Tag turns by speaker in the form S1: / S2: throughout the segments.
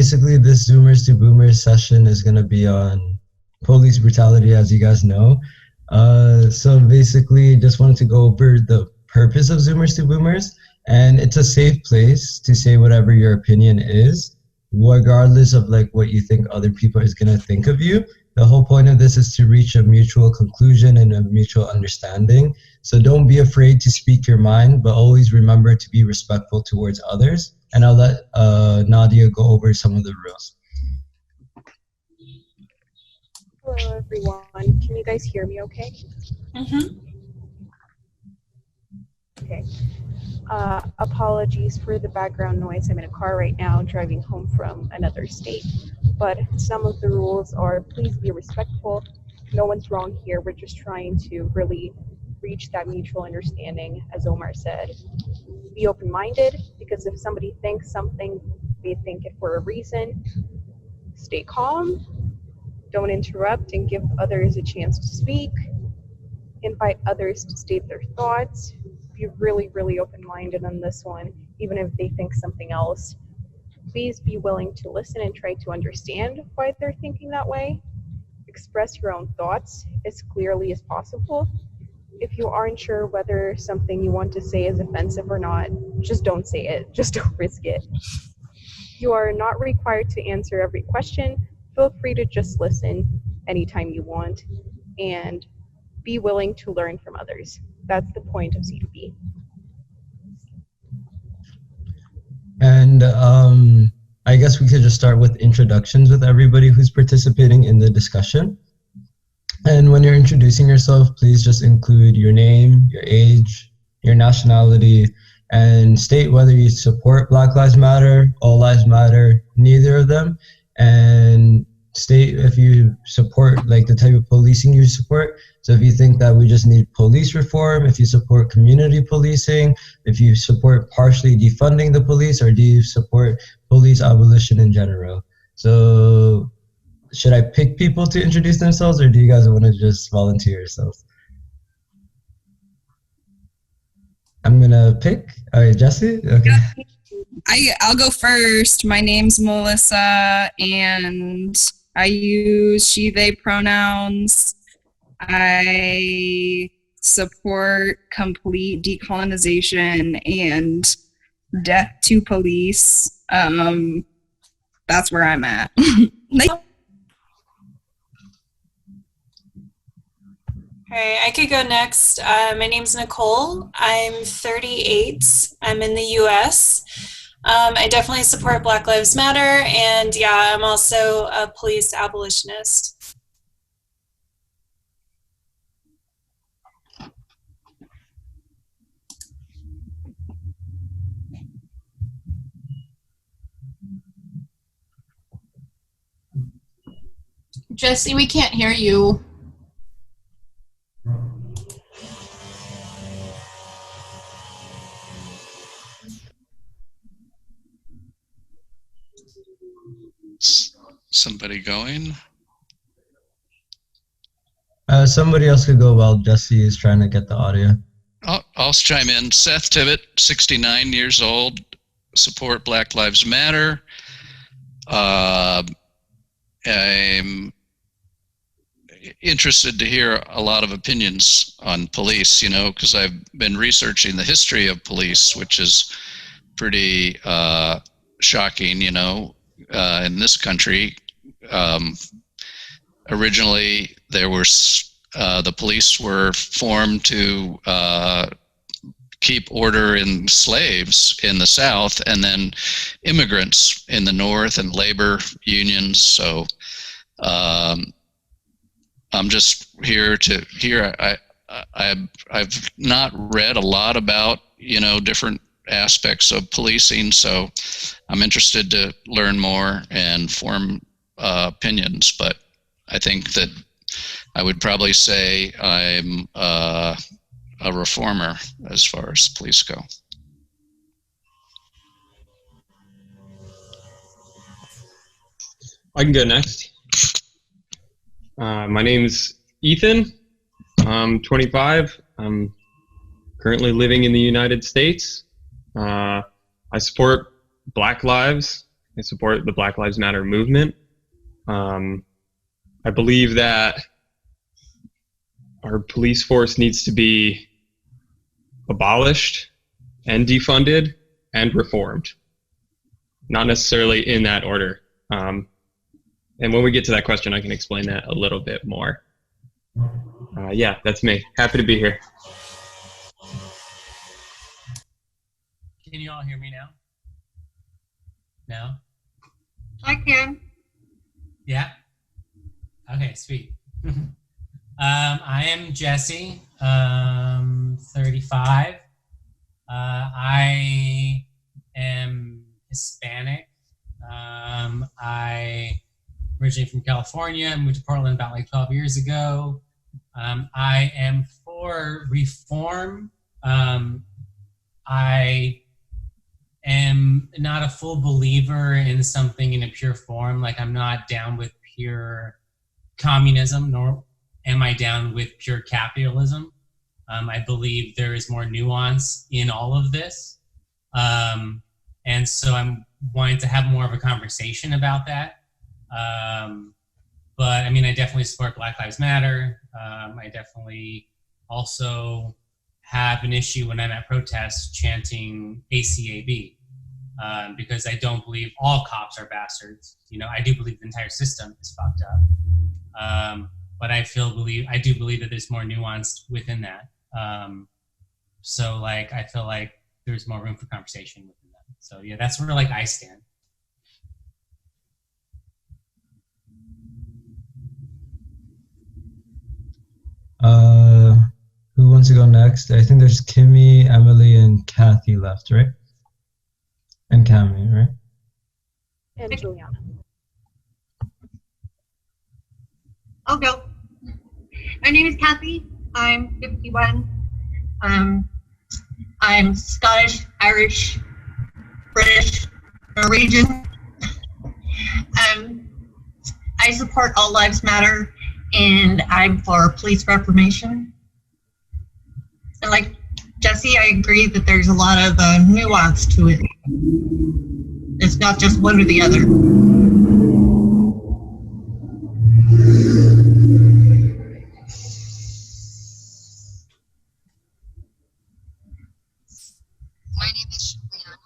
S1: basically this Zoomers to Boomers session is going to be on police brutality, as you guys know. So basically, just wanted to go over the purpose of Zoomers to Boomers, and it's a safe place to say whatever your opinion is, regardless of like what you think other people is going to think of you. The whole point of this is to reach a mutual conclusion and a mutual understanding. So don't be afraid to speak your mind, but always remember to be respectful towards others. And I'll let Nadia go over some of the rules.
S2: Hello, everyone. Can you guys hear me okay?
S3: Mm-hmm.
S2: Okay. Apologies for the background noise. I'm in a car right now driving home from another state. But some of the rules are please be respectful. No one's wrong here. We're just trying to really reach that mutual understanding, as Omar said. Be open-minded, because if somebody thinks something, they think it for a reason. Stay calm. Don't interrupt and give others a chance to speak. Invite others to state their thoughts. Be really, really open-minded on this one, even if they think something else. Please be willing to listen and try to understand why they're thinking that way. Express your own thoughts as clearly as possible. If you aren't sure whether something you want to say is offensive or not, just don't say it. Just don't risk it. You are not required to answer every question. Feel free to just listen anytime you want, and be willing to learn from others. That's the point of C2B.
S1: And I guess we could just start with introductions with everybody who's participating in the discussion. And when you're introducing yourself, please just include your name, your age, your nationality, and state whether you support Black Lives Matter, All Lives Matter, neither of them, and state if you support like the type of policing you support. So if you think that we just need police reform, if you support community policing, if you support partially defunding the police, or do you support police abolition in general? So should I pick people to introduce themselves, or do you guys want to just volunteer yourselves? I'm gonna pick. All right, Jesse? Okay.
S3: I'll go first. My name's Melissa, and I use she, they pronouns. I support complete decolonization and death to police. That's where I'm at.
S4: All right, I could go next. My name's Nicole. I'm 38. I'm in the US. I definitely support Black Lives Matter, and yeah, I'm also a police abolitionist.
S5: Jesse, we can't hear you.
S6: Somebody going?
S1: Somebody else could go while Jesse is trying to get the audio.
S6: I'll chime in. Seth Tibbett, 69 years old, support Black Lives Matter. I'm interested to hear a lot of opinions on police, you know, because I've been researching the history of police, which is pretty shocking, you know, in this country. Originally, there were the police were formed to keep order in slaves in the South, and then immigrants in the North, and labor unions. So I'm just here to hear. I've not read a lot about, you know, different aspects of policing, so I'm interested to learn more and form opinions. But I think that I would probably say I'm a reformer as far as police go.
S7: I can go next. My name's Ethan. I'm 25. I'm currently living in the United States. I support Black Lives I support the Black Lives Matter movement. I believe that our police force needs to be abolished and defunded and reformed. Not necessarily in that order. And when we get to that question, I can explain that a little bit more. Yeah, that's me. Happy to be here.
S8: Can you all hear me now? No?
S9: I can.
S8: Yeah? Okay, sweet. I am Jesse, 35. I am Hispanic. I originally from California, moved to Portland about like 12 years ago. I am for reform. I am not a full believer in something in a pure form. Like, I'm not down with pure communism, nor am I down with pure capitalism. I believe there is more nuance in all of this. And so I'm wanting to have more of a conversation about that. But I mean, I definitely support Black Lives Matter. I definitely also have an issue when I'm at protests chanting ACAB, because I don't believe all cops are bastards. You know, I do believe the entire system is fucked up. But I do believe that there's more nuance within that. So like, I feel like there's more room for conversation within that. So yeah, that's where like I stand.
S1: Who wants to go next? I think there's Kimmy, Emily, and Kathy left, right? And Cami, right?
S2: And Juliana.
S9: I'll go. My name is Kathy. I'm 51. I'm Scottish, Irish, British, Norwegian. I support All Lives Matter, and I'm for police reformation. And like Jesse, I agree that there's a lot of nuance to it. It's not just one or the other.
S10: My name is Juliana.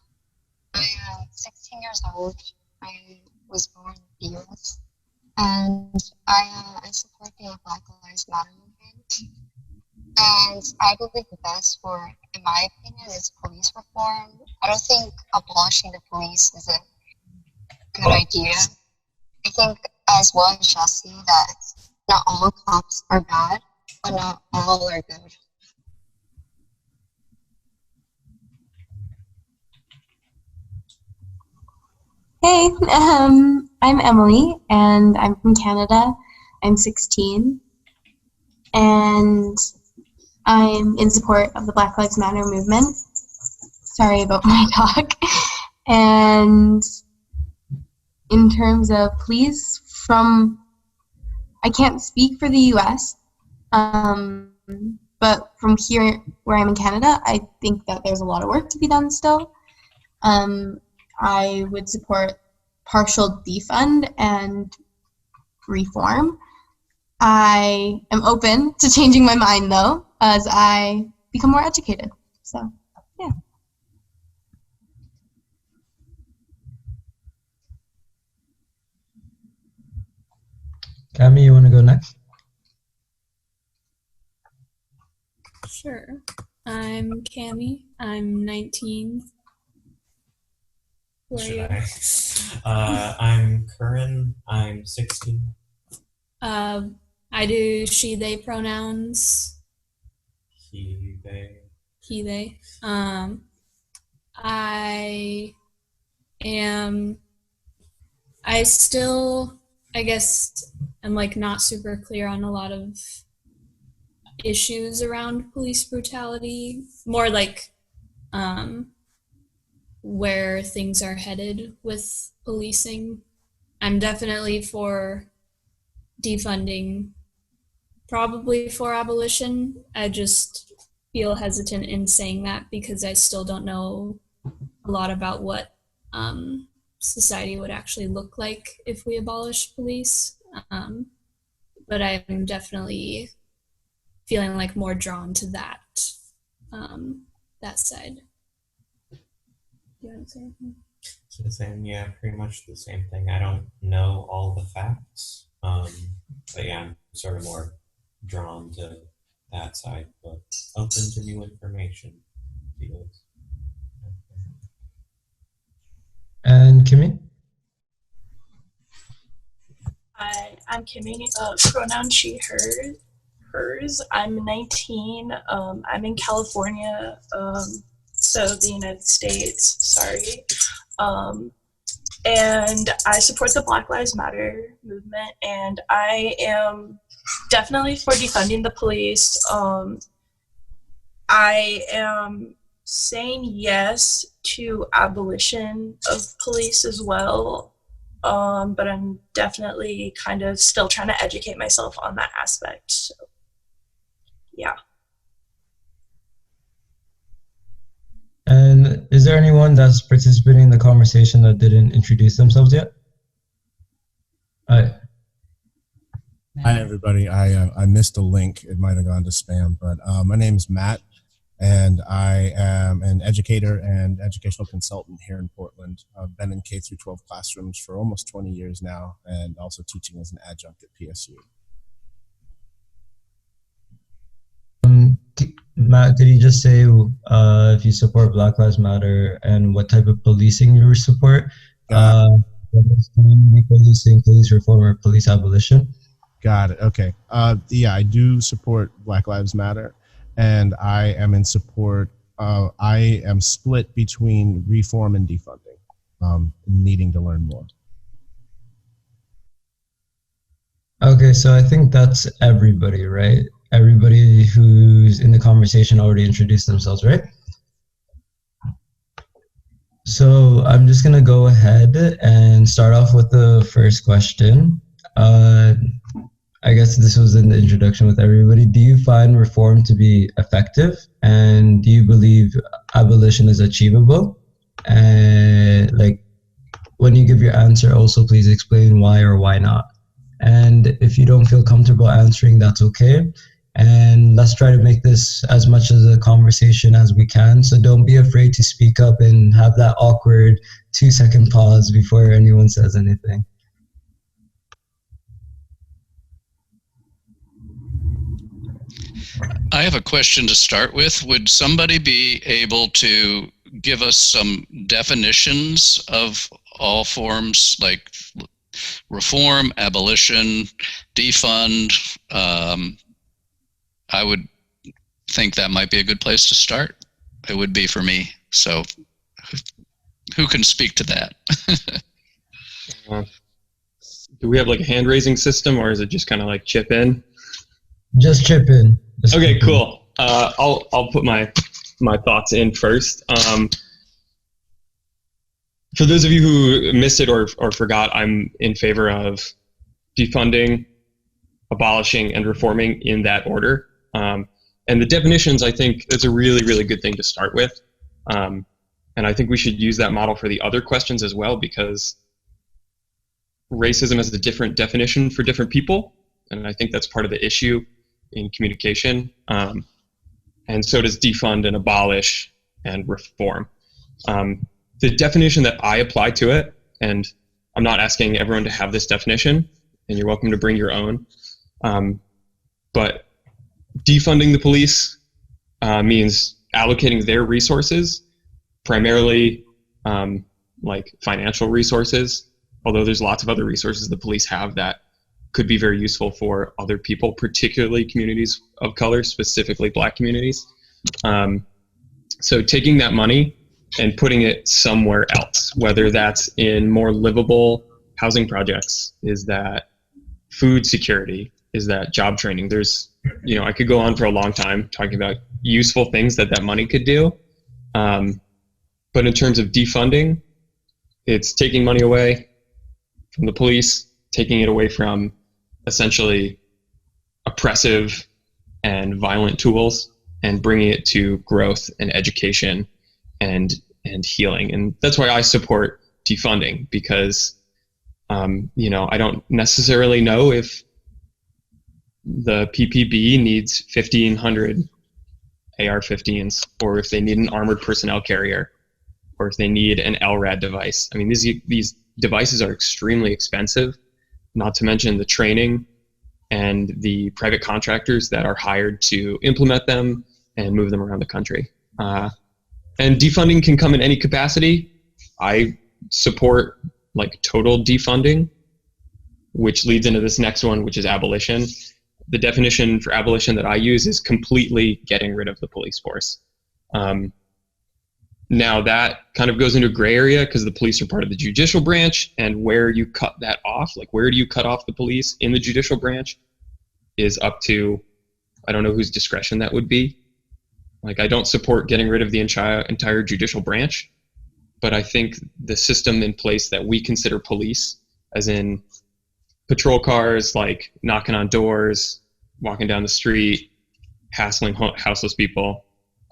S10: I am 16 years old. I was born in the US. And I support the Black Lives Matter movement. And I believe the best for, in my opinion, is police reform. I don't think abolishing the police is a good idea. I think, as well as Jesse, that not all cops are bad, but not all are good.
S11: Hey, I'm Emily, and I'm from Canada. I'm 16, and I'm in support of the Black Lives Matter movement. Sorry about my talk. And in terms of police, I can't speak for the US, but from here, where I'm in Canada, I think that there's a lot of work to be done still. I would support partial defund and reform. I am open to changing my mind, though, as I become more educated. So, yeah.
S1: Cami, you want to go next?
S12: Sure. I'm Cami. I'm 19.
S13: Should I? I'm Curran. I'm 16.
S12: I do she, they pronouns.
S13: He, they.
S12: He, they. I still, I guess, am like not super clear on a lot of issues around police brutality. More like, where things are headed with policing. I'm definitely for defunding, probably for abolition. I just feel hesitant in saying that because I still don't know a lot about what society would actually look like if we abolish police. But I'm definitely feeling like more drawn to that that side. Do you want to say anything?
S13: So the same, yeah, pretty much the same thing. I don't know all the facts, but yeah, I'm sort of more drawn to that side, but open to new information.
S1: And Kimmy?
S14: I'm Kimmy, pronoun she, her, hers. I'm 19. I'm in California, so the United States, sorry. And I support the Black Lives Matter movement, and I am definitely for defunding the police. I am saying yes to abolition of police as well. But I'm definitely kind of still trying to educate myself on that aspect. So, yeah.
S1: And is there anyone that's participating in the conversation that didn't introduce themselves yet? Hi.
S15: Hi, everybody. I missed a link. It might have gone to spam, but my name is Matt, and I am an educator and educational consultant here in Portland. I've been in K through 12 classrooms for almost 20 years now, and also teaching as an adjunct at PSU.
S1: Matt, did you just say if you support Black Lives Matter and what type of policing you support? Community policing, police reform, or police abolition?
S15: Got it. Okay. Yeah, I do support Black Lives Matter, and I am in support. I am split between reform and defunding, needing to learn more.
S1: Okay, so I think that's everybody, right? Everybody who's in the conversation already introduced themselves, right? So I'm just gonna go ahead and start off with the first question. I guess this was in the introduction with everybody. Do you find reform to be effective? And do you believe abolition is achievable? And like, when you give your answer, also please explain why or why not. And if you don't feel comfortable answering, that's okay. And let's try to make this as much as a conversation as we can. So don't be afraid to speak up and have that awkward 2-second pause before anyone says anything.
S6: I have a question to start with. Would somebody be able to give us some definitions of all forms, like reform, abolition, defund? I would think that might be a good place to start. It would be for me. So who can speak to that?
S7: Do we have like a hand raising system, or is it just kind of like chip in?
S1: Just chip in.
S7: Okay, cool. I'll put my thoughts in first. For those of you who missed it or forgot, I'm in favor of defunding, abolishing, and reforming in that order. And the definitions, I think, is a really, really good thing to start with. And I think we should use that model for the other questions as well, because racism has a different definition for different people. And I think that's part of the issue in communication. And so does defund and abolish and reform. The definition that I apply to it, and I'm not asking everyone to have this definition, and you're welcome to bring your own, but defunding the police means allocating their resources, primarily like financial resources, although there's lots of other resources the police have that could be very useful for other people, particularly communities of color, specifically Black communities. So taking that money and putting it somewhere else, whether that's in more livable housing projects, is that food security, is that job training. There's, I could go on for a long time talking about useful things that money could do. But in terms of defunding, it's taking money away from the police, taking it away from essentially oppressive and violent tools, and bringing it to growth and education and healing. And that's why I support defunding, because I don't necessarily know if the PPB needs 1,500 AR-15s, or if they need an armored personnel carrier, or if they need an LRAD device. I mean, these devices are extremely expensive, not to mention the training and the private contractors that are hired to implement them and move them around the country. And defunding can come in any capacity. I support like total defunding, which leads into this next one, which is abolition. The definition for abolition that I use is completely getting rid of the police force. Now that kind of goes into a gray area because the police are part of the judicial branch, and where you cut that off, like where do you cut off the police in the judicial branch, is up to, I don't know whose discretion that would be. Like, I don't support getting rid of the entire judicial branch, but I think the system in place that we consider police, as in patrol cars, like knocking on doors, walking down the street, hassling houseless people,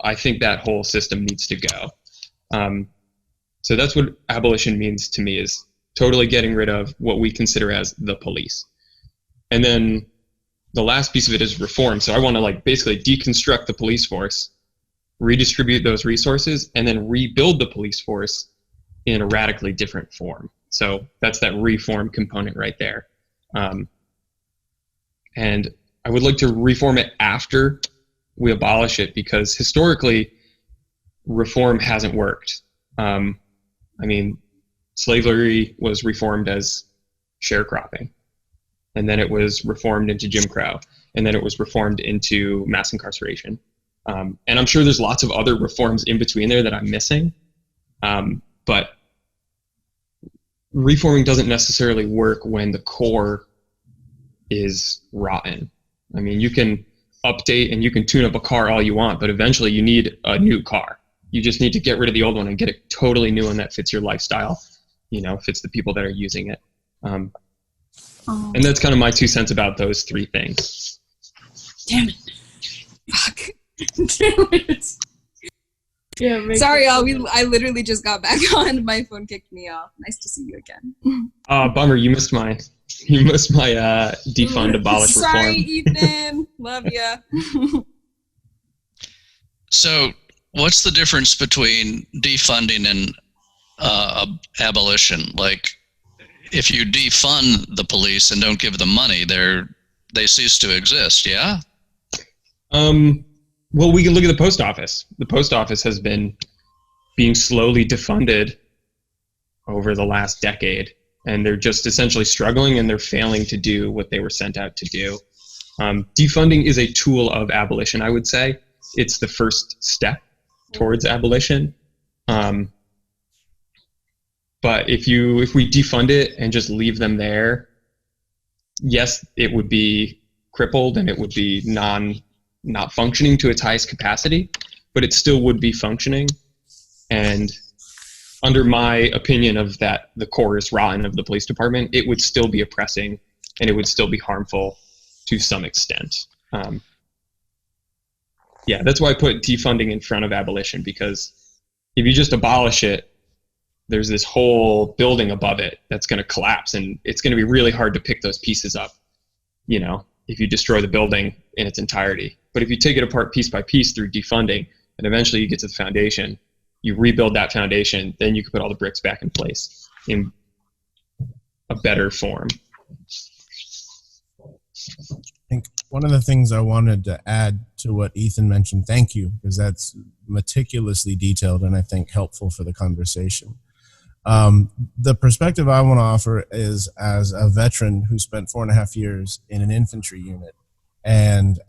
S7: I think that whole system needs to go. So that's what abolition means to me, is totally getting rid of what we consider as the police. And then the last piece of it is reform. So I want to like basically deconstruct the police force, redistribute those resources, and then rebuild the police force in a radically different form. So that's that reform component right there. And I would like to reform it after we abolish it, because historically reform hasn't worked. I mean, slavery was reformed as sharecropping, and then it was reformed into Jim Crow, and then it was reformed into mass incarceration. And I'm sure there's lots of other reforms in between there that I'm missing. But reforming doesn't necessarily work when the core is rotten. I mean, you can update and you can tune up a car all you want, but eventually you need a new car. You just need to get rid of the old one and get a totally new one that fits your lifestyle, fits the people that are using it. And that's kind of my 2 cents about those 3 things.
S3: Damn it. Fuck. Damn it.
S12: Yeah,
S3: sorry, I literally just got back on. My phone kicked me off. Nice to see you again.
S7: Bummer, you missed my defund, abolish, reform.
S3: Sorry, Ethan. Love ya.
S6: So what's the difference between defunding and abolition? Like, if you defund the police and don't give them money, they cease to exist, yeah?
S7: Well, we can look at the post office. The post office has been being slowly defunded over the last decade, and they're just essentially struggling, and they're failing to do what they were sent out to do. Defunding is a tool of abolition, I would say. It's the first step towards abolition. But if we defund it and just leave them there, yes, it would be crippled and it would be not functioning to its highest capacity, but it still would be functioning. And under my opinion of that, the core is rotten of the police department, it would still be oppressing and it would still be harmful to some extent. Yeah, that's why I put defunding in front of abolition, because if you just abolish it, there's this whole building above it that's going to collapse, and it's going to be really hard to pick those pieces up, if you destroy the building in its entirety. But if you take it apart piece by piece through defunding, and eventually you get to the foundation, you rebuild that foundation, then you can put all the bricks back in place in a better form.
S15: I think one of the things I wanted to add to what Ethan mentioned, thank you, because that's meticulously detailed and I think helpful for the conversation. The perspective I want to offer is as a veteran who spent 4.5 years in an infantry unit. And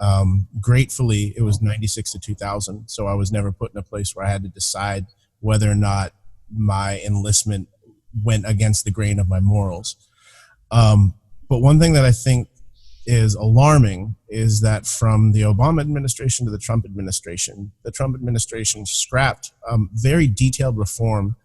S15: gratefully, it was 96 to 2000. So I was never put in a place where I had to decide whether or not my enlistment went against the grain of my morals. But one thing that I think is alarming is that from the Obama administration to the Trump administration scrapped very detailed reform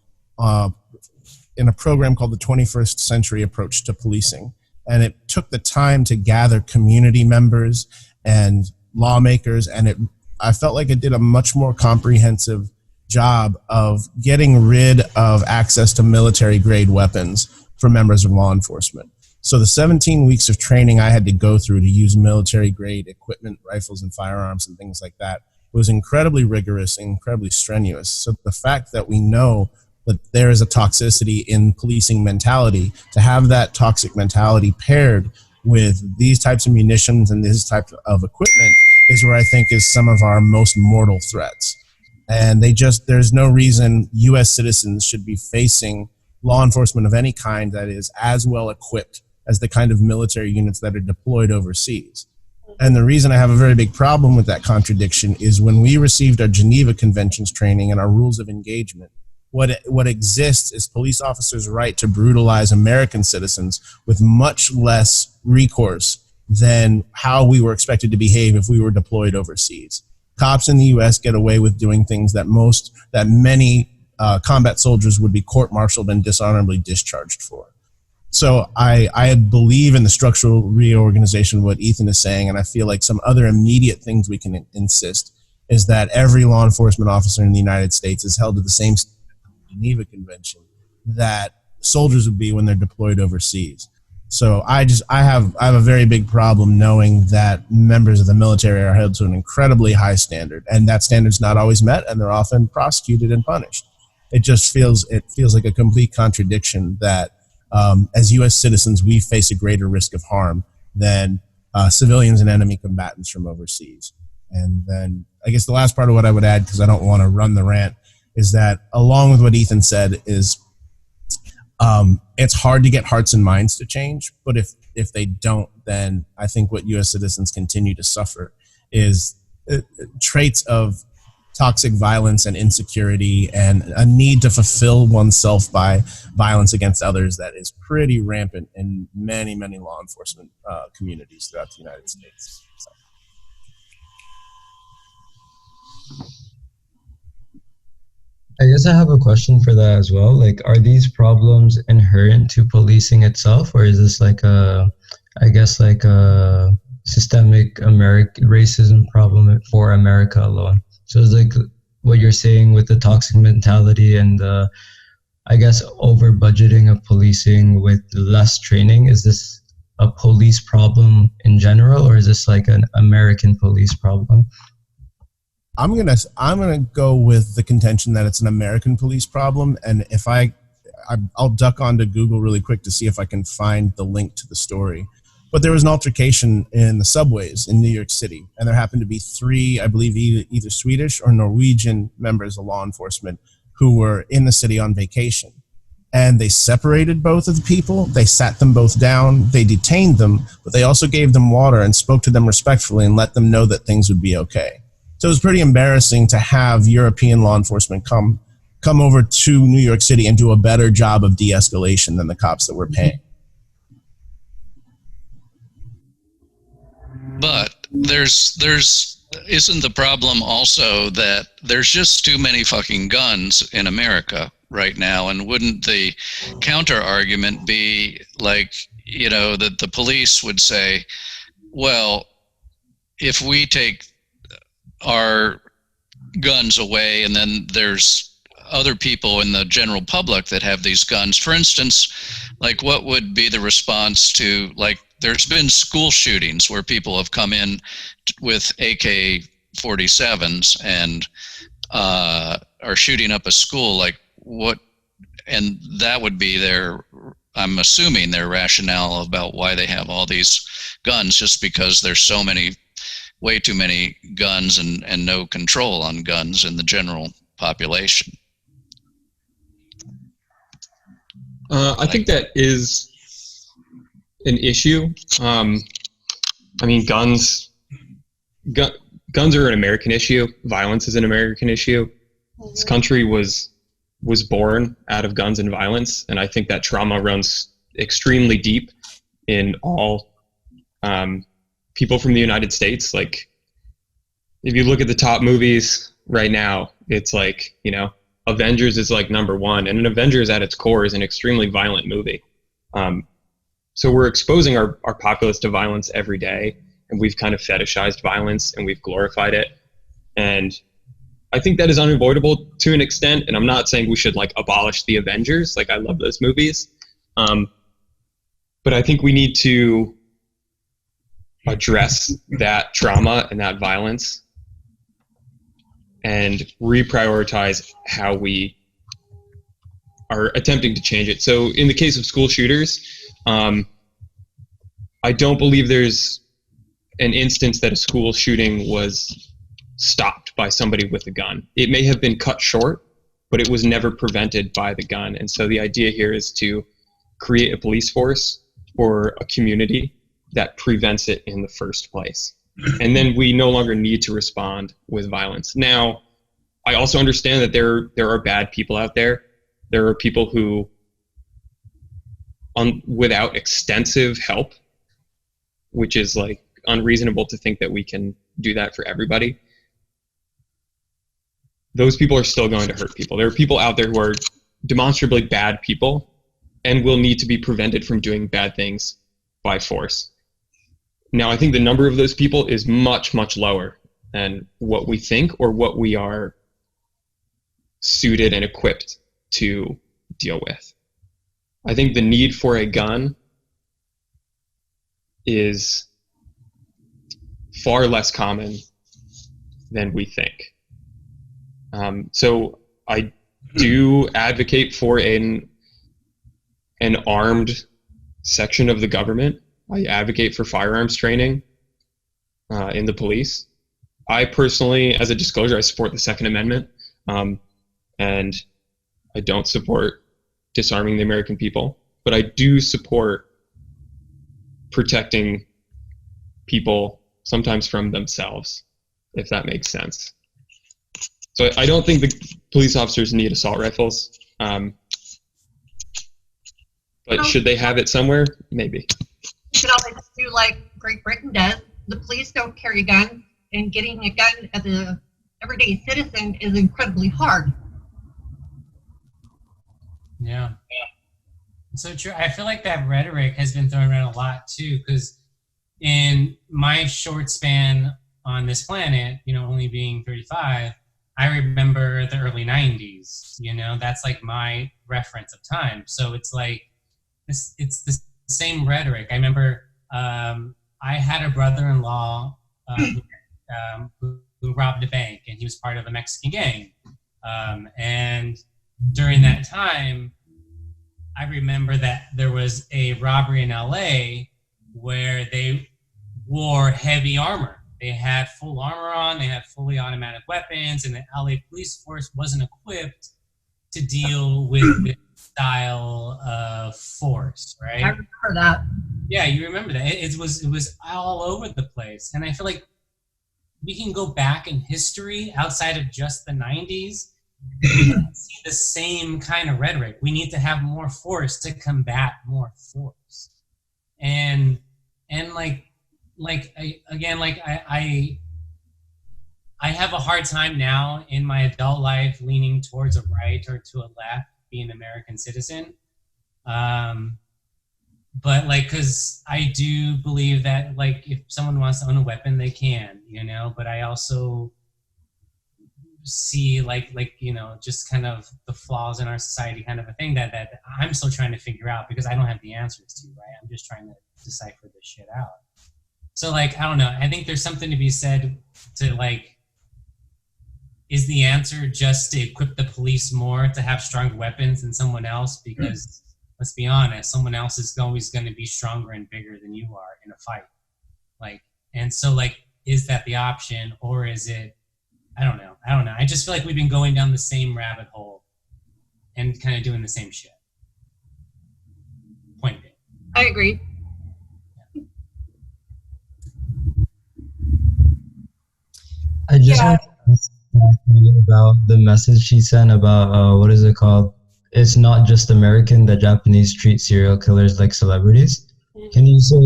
S15: in a program called the 21st Century Approach to Policing. And it took the time to gather community members and lawmakers, and I felt like it did a much more comprehensive job of getting rid of access to military grade weapons for members of law enforcement. So the 17 weeks of training I had to go through to use military grade equipment, rifles and firearms and things like that was incredibly rigorous and incredibly strenuous. So the fact that we know that there is a toxicity in policing mentality, to have that toxic mentality paired with these types of munitions and this type of equipment is where I think is some of our most mortal threats. And there's no reason U.S. citizens should be facing law enforcement of any kind that is as well equipped as the kind of military units that are deployed overseas. And the reason I have a very big problem with that contradiction is when we received our Geneva Conventions training and our rules of engagement, what exists is police officers' right to brutalize American citizens with much less recourse than how we were expected to behave if we were deployed overseas. Cops in the U.S. get away with doing things that many combat soldiers would be court-martialed and dishonorably discharged for. So I believe in the structural reorganization of what Ethan is saying, and I feel like some other immediate things we can insist is that every law enforcement officer in the United States is held to the same Geneva Convention that soldiers would be when they're deployed overseas. So I have a very big problem knowing that members of the military are held to an incredibly high standard, and that standard's not always met, and they're often prosecuted and punished. It feels like a complete contradiction that as U.S. citizens, we face a greater risk of harm than civilians and enemy combatants from overseas. And then I guess the last part of what I would add, because I don't want to run the rant, is that along with what Ethan said is it's hard to get hearts and minds to change, but if they don't, then I think what U.S. citizens continue to suffer is traits of toxic violence and insecurity and a need to fulfill oneself by violence against others that is pretty rampant in many, many law enforcement communities throughout the United States. So.
S1: I guess I have a question for that as well. Like, are these problems inherent to policing itself, or is this like a systemic racism problem for America alone? So it's like what you're saying with the toxic mentality and the, I guess, over budgeting of policing with less training. Is this a police problem in general, or is this like an American police problem?
S15: I'm gonna go with the contention that it's an American police problem, and if I'll duck onto Google really quick to see if I can find the link to the story. But there was an altercation in the subways in New York City, and there happened to be three, I believe, either Swedish or Norwegian members of law enforcement who were in the city on vacation. And they separated both of the people, they sat them both down, they detained them, but they also gave them water and spoke to them respectfully and let them know that things would be okay. So it was pretty embarrassing to have European law enforcement come over to New York City and do a better job of de-escalation than the cops that were paying.
S6: But isn't the problem also that there's just too many fucking guns in America right now? And wouldn't the counter argument be like, that the police would say, well, if we take our guns away and then there's other people in the general public that have these guns, for instance, like what would be the response to, like, there's been school shootings where people have come in with AK-47s and are shooting up a school. Like what? And that would be I'm assuming their rationale about why they have all these guns, just because there's way too many guns and no control on guns in the general population.
S7: I think that is an issue. I mean, guns are an American issue. Violence is an American issue. This country was born out of guns and violence, and I think that trauma runs extremely deep in all people from the United States. Like, if you look at the top movies right now, it's like, Avengers is like number one, and an Avengers at its core is an extremely violent movie. So we're exposing our populace to violence every day, and we've kind of fetishized violence and we've glorified it. And I think that is unavoidable to an extent, and I'm not saying we should like abolish the Avengers. Like I love those movies, but I think we need to address that trauma and that violence and reprioritize how we are attempting to change it. So in the case of school shooters, I don't believe there's an instance that a school shooting was stopped by somebody with a gun. It may have been cut short, but it was never prevented by the gun. And so the idea here is to create a police force for a community that prevents it in the first place. And then we no longer need to respond with violence. Now, I also understand that there are bad people out there. There are people who, without extensive help, which is like unreasonable to think that we can do that for everybody, those people are still going to hurt people. There are people out there who are demonstrably bad people and will need to be prevented from doing bad things by force. Now, I think the number of those people is much, much lower than what we think or what we are suited and equipped to deal with. I think the need for a gun is far less common than we think. So I do advocate for an armed section of the government. I advocate for firearms training in the police. I personally, as a disclosure, I support the Second Amendment, and I don't support disarming the American people, but I do support protecting people sometimes from themselves, if that makes sense. So I don't think the police officers need assault rifles, but should they have it somewhere? Maybe.
S9: You could always do like Great Britain does. The police don't carry guns, and getting a gun as an everyday citizen is incredibly hard.
S8: Yeah. So true. I feel like that rhetoric has been thrown around a lot too, because in my short span on this planet, only being 35, I remember the early 90s, that's like my reference of time. So it's like, it's the same rhetoric. I remember I had a brother-in-law who robbed a bank, and he was part of a Mexican gang. And during that time, I remember that there was a robbery in LA where they wore heavy armor. They had full armor on, they had fully automatic weapons, and the LA police force wasn't equipped to deal with this style of force, right?
S9: I remember that.
S8: Yeah, you remember that. It was all over the place. And I feel like we can go back in history outside of just the 90s and see the same kind of rhetoric. We need to have more force to combat more force. And I have a hard time now in my adult life leaning towards a right or to a left, being an American citizen. But because I do believe that if someone wants to own a weapon, they can, but I also see just kind of the flaws in our society kind of a thing that I'm still trying to figure out, because I don't have the answers to, right? I'm just trying to decipher this shit out. So I don't know. I think there's something to be said to is the answer just to equip the police more to have stronger weapons than someone else? Because let's be honest, someone else is always going to be stronger and bigger than you are in a fight. Is that the option, or is it, I don't know. I just feel like we've been going down the same rabbit hole and kind of doing the same shit. Point being.
S9: I agree.
S1: I just want to ask about the message she sent about what is it called? It's not just American that Japanese treat serial killers like celebrities. Can you say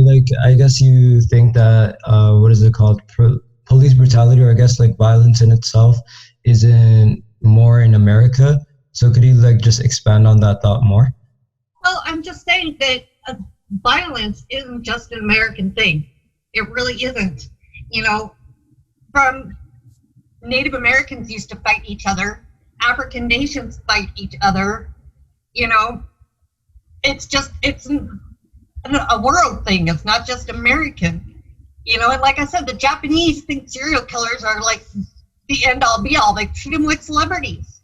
S1: I guess you think that what is it called? Police brutality, or I guess violence in itself isn't more in America. So could you just expand on that thought more?
S9: Well, I'm just saying that violence isn't just an American thing. It really isn't. From Native Americans used to fight each other. African nations fight each other. You know, it's a world thing. It's not just American. You know, and like I said, the Japanese think serial killers are like the end all be all. They treat them like celebrities.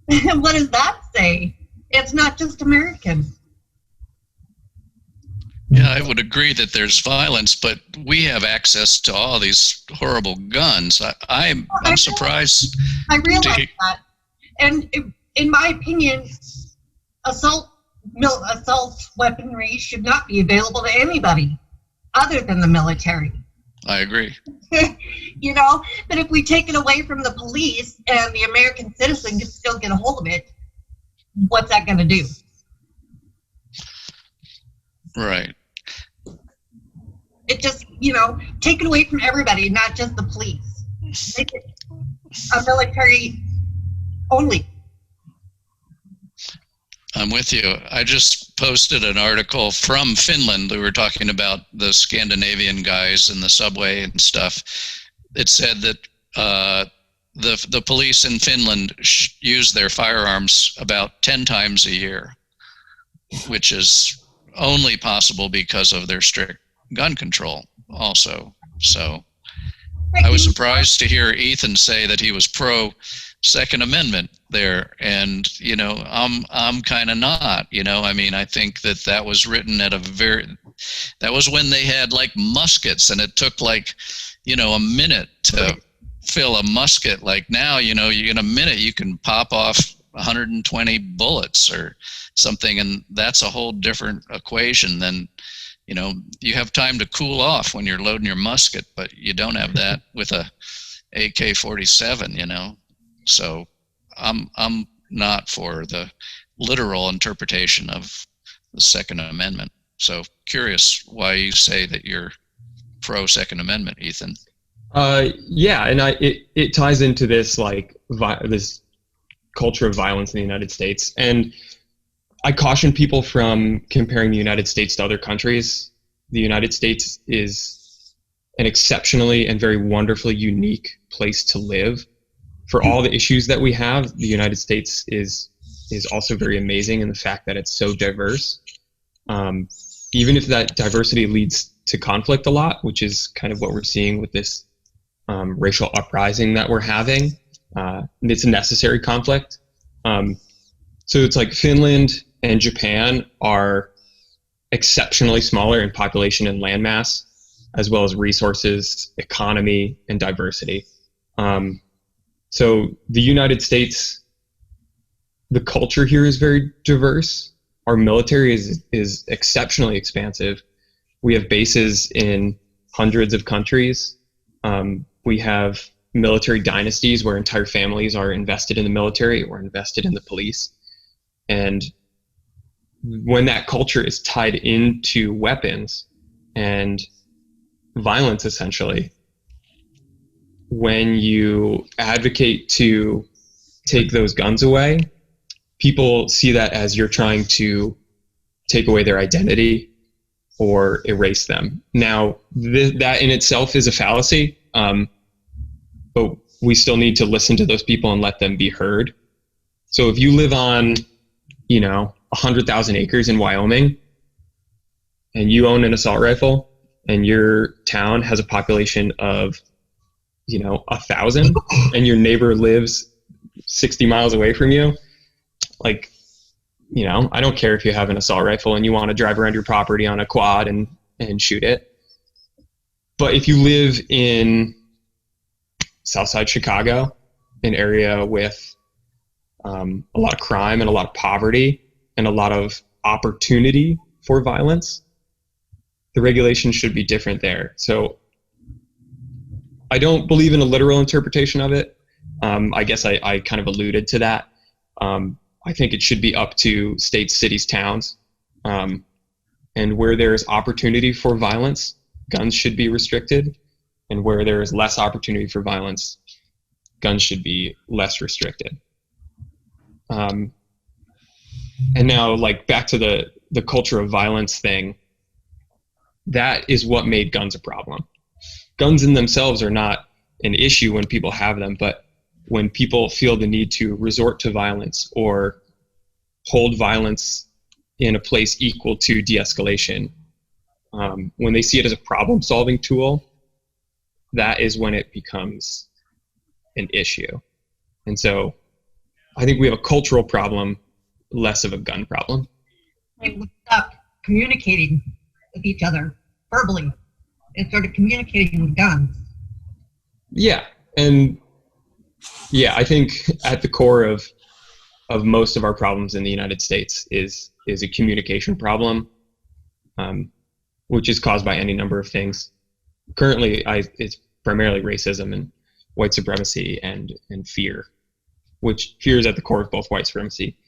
S9: And what does that say? It's not just American.
S6: Yeah, I would agree that there's violence, but we have access to all these horrible guns. I'm surprised.
S9: I realize that. And in my opinion, assault weaponry should not be available to anybody other than the military.
S6: I agree.
S9: You know, but if we take it away from the police and the American citizen can still get a hold of it, what's that going to do?
S6: Right.
S9: It just, you know, take it away from everybody, not just the police. Make it a military only.
S6: I'm with you. I just posted an article from Finland. We were talking about the Scandinavian guys in the subway and stuff. It said that the police in Finland use their firearms about 10 times a year, which is only possible because of their strict gun control also. So I was surprised to hear Ethan say that he was pro Second Amendment there, and you know, I'm kind of not. You know, I mean, I think that was written at that was when they had like muskets, and it took like, you know, a minute to fill a musket. Like now, you know, in a minute you can pop off 120 bullets or something, and that's a whole different equation than, you know, you have time to cool off when you're loading your musket, but you don't have that with a AK-47, you know. So I'm not for the literal interpretation of the Second Amendment. So curious why you say that you're pro Second Amendment, Ethan.
S7: Yeah, and it ties into this like this culture of violence in the United States, and I caution people from comparing the United States to other countries. The United States is an exceptionally and very wonderfully unique place to live. For all the issues that we have, the United States is also very amazing in the fact that it's so diverse. Even if that diversity leads to conflict a lot, which is kind of what we're seeing with this racial uprising that we're having, it's a necessary conflict. So it's like Finland and Japan are exceptionally smaller in population and landmass, as well as resources, economy, and diversity. So the United States, the culture here is very diverse. Our military is exceptionally expansive. We have bases in hundreds of countries. We have military dynasties where entire families are invested in the military or invested in the police. And when that culture is tied into weapons and violence, essentially, when you advocate to take those guns away, people see that as you're trying to take away their identity or erase them. Now, that in itself is a fallacy, but we still need to listen to those people and let them be heard. So if you live on, you know, 100,000 acres in Wyoming and you own an assault rifle and your town has a population of, you know, 1,000 and your neighbor lives 60 miles away from you, like, you know, I don't care if you have an assault rifle and you want to drive around your property on a quad and shoot it. But if you live in Southside Chicago, an area with a lot of crime and a lot of poverty and a lot of opportunity for violence, the regulations should be different there. So I don't believe in a literal interpretation of it. I guess I kind of alluded to that. I think it should be up to states, cities, towns. And where there is opportunity for violence, guns should be restricted. And where there is less opportunity for violence, guns should be less restricted. And now, like, back to the culture of violence thing, that is what made guns a problem. Guns in themselves are not an issue when people have them, but when people feel the need to resort to violence or hold violence in a place equal to de-escalation, when they see it as a problem-solving tool, that is when it becomes an issue. And so I think we have a cultural problem, less of a gun problem.
S9: People stop communicating with each other verbally and started communicating with guns.
S7: Yeah, and yeah, I think at the core of most of our problems in the United States is a communication problem, which is caused by any number of things. Currently, it's primarily racism and white supremacy and fear, which fear is at the core of both white supremacy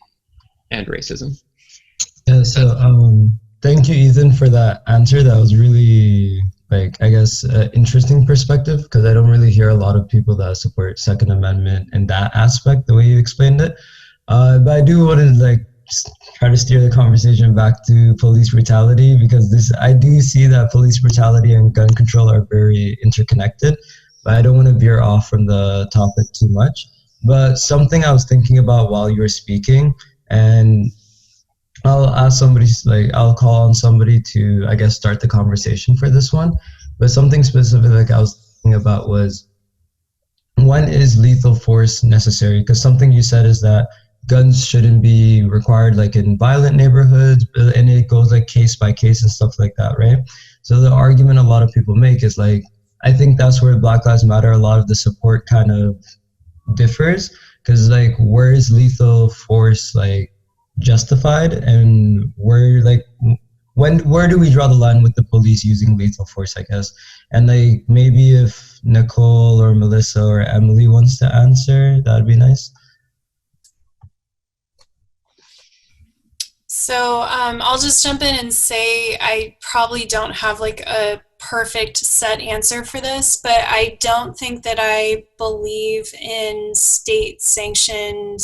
S7: and racism.
S1: Yeah, so thank you, Ethan, for that answer. That was really, like, I guess, interesting perspective, because I don't really hear a lot of people that support Second Amendment in that aspect, the way you explained it. But I do want to, like, try to steer the conversation back to police brutality, because I do see that police brutality and gun control are very interconnected, but I don't want to veer off from the topic too much. But something I was thinking about while you were speaking, and I'll ask somebody, like, I'll call on somebody to, I guess, start the conversation for this one. But something specific, like, I was thinking about was, when is lethal force necessary? Because something you said is that guns shouldn't be required, like, in violent neighborhoods, and it goes, like, case by case and stuff like that, right? So the argument a lot of people make is, like, I think that's where Black Lives Matter, a lot of the support kind of differs, because, like, where is lethal force, like, justified, and where, like, where do we draw the line with the police using lethal force, I guess? And, like, maybe if Nicole or Melissa or Emily wants to answer, that'd be nice.
S4: So I'll just jump in and say I probably don't have, like, a perfect set answer for this, but I don't think that I believe in state-sanctioned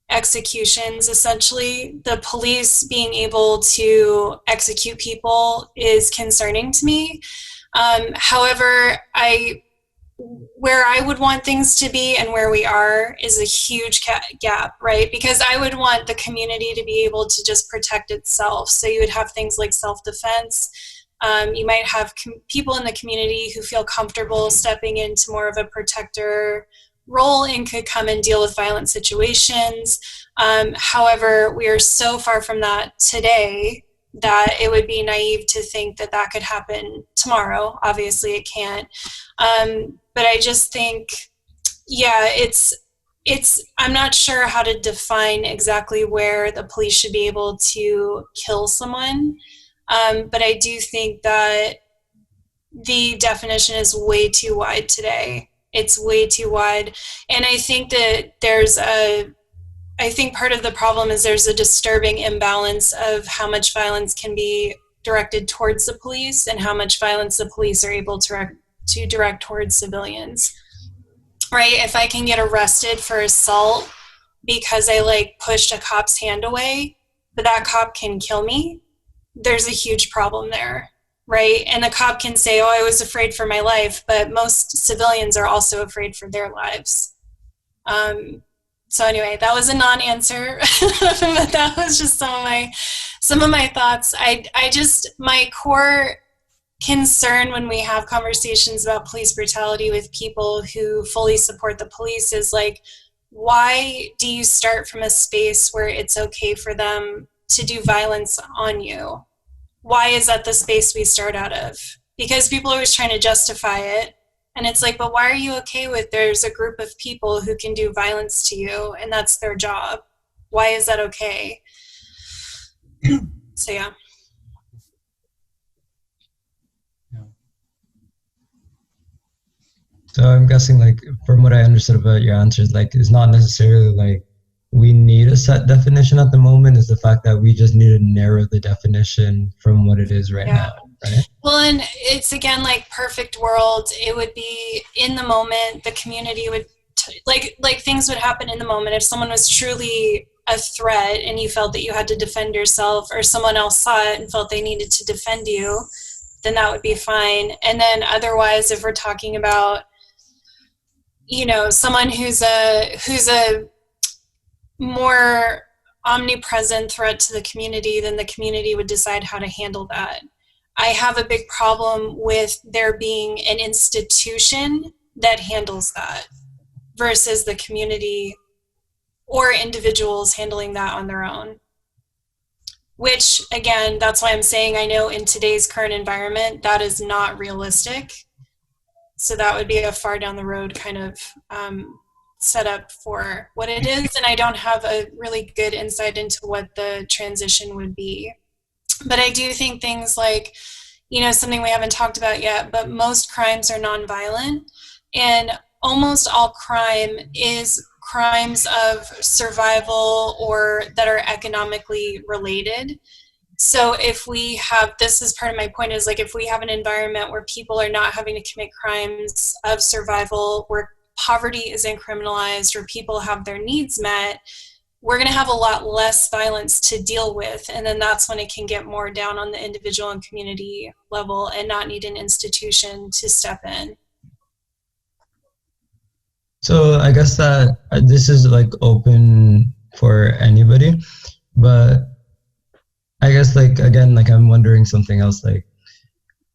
S4: executions. Essentially, the police being able to execute people is concerning to me. However, where I would want things to be and where we are is a huge gap, right? Because I would want the community to be able to just protect itself. So you would have things like self-defense. You might have people in the community who feel comfortable stepping into more of a protector role and could come and deal with violent situations. However, we are so far from that today that it would be naive to think that that could happen tomorrow. Obviously it can't. But I just think, yeah, I'm not sure how to define exactly where the police should be able to kill someone. But I do think that the definition is way too wide today. It's way too wide. And I think that I think part of the problem is there's a disturbing imbalance of how much violence can be directed towards the police and how much violence the police are able to direct towards civilians. Right? If I can get arrested for assault because I, like, pushed a cop's hand away, but that cop can kill me, there's a huge problem there. Right? And the cop can say, oh, I was afraid for my life, but most civilians are also afraid for their lives. So anyway, that was a non-answer, but that was just some of my thoughts. My core concern when we have conversations about police brutality with people who fully support the police is, like, why do you start from a space where it's okay for them to do violence on you? Why is that the space we start out of? Because people are always trying to justify it. And it's like, but why are you okay with there's a group of people who can do violence to you and that's their job? Why is that okay? So, yeah.
S1: So I'm guessing, like, from what I understood about your answers, like, it's not necessarily like we need a set definition at the moment. Is the fact that we just need to narrow the definition from what it is right now, right?
S4: Well, and it's, again, like, perfect world. It would be in the moment. The community would, like things would happen in the moment. If someone was truly a threat and you felt that you had to defend yourself, or someone else saw it and felt they needed to defend you, then that would be fine. And then otherwise, if we're talking about, you know, someone who's a more omnipresent threat to the community, then the community would decide how to handle that. I have a big problem with there being an institution that handles that versus the community or individuals handling that on their own. Which, again, that's why I'm saying I know in today's current environment, that is not realistic. So that would be a far down the road kind of set up for what it is. And I don't have a really good insight into what the transition would be. But I do think things like, you know, something we haven't talked about yet, but most crimes are nonviolent, and almost all crime is crimes of survival or that are economically related. So if we have, this is part of my point, is like if we have an environment where people are not having to commit crimes of survival, where poverty is criminalized, or people have their needs met, we're going to have a lot less violence to deal with. And then that's when it can get more down on the individual and community level and not need an institution to step in.
S1: So I guess that this is like open for anybody, but I guess like, again, like I'm wondering something else, like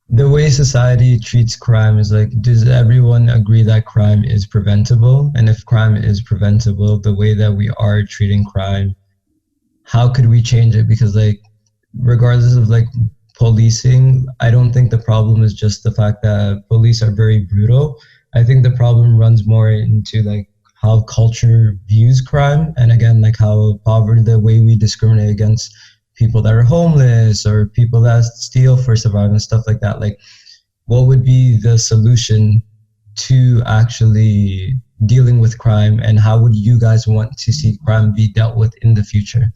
S1: the way society treats crime is like, does everyone agree that crime is preventable? And if crime is preventable, the way that we are treating crime, how could we change it? Because like, regardless of like policing, I don't think the problem is just the fact that police are very brutal. I think the problem runs more into like how culture views crime, and again, like how poverty, the way we discriminate against people that are homeless or people that steal for survival and stuff like that. Like, what would be the solution to actually dealing with crime, and how would you guys want to see crime be dealt with in the future?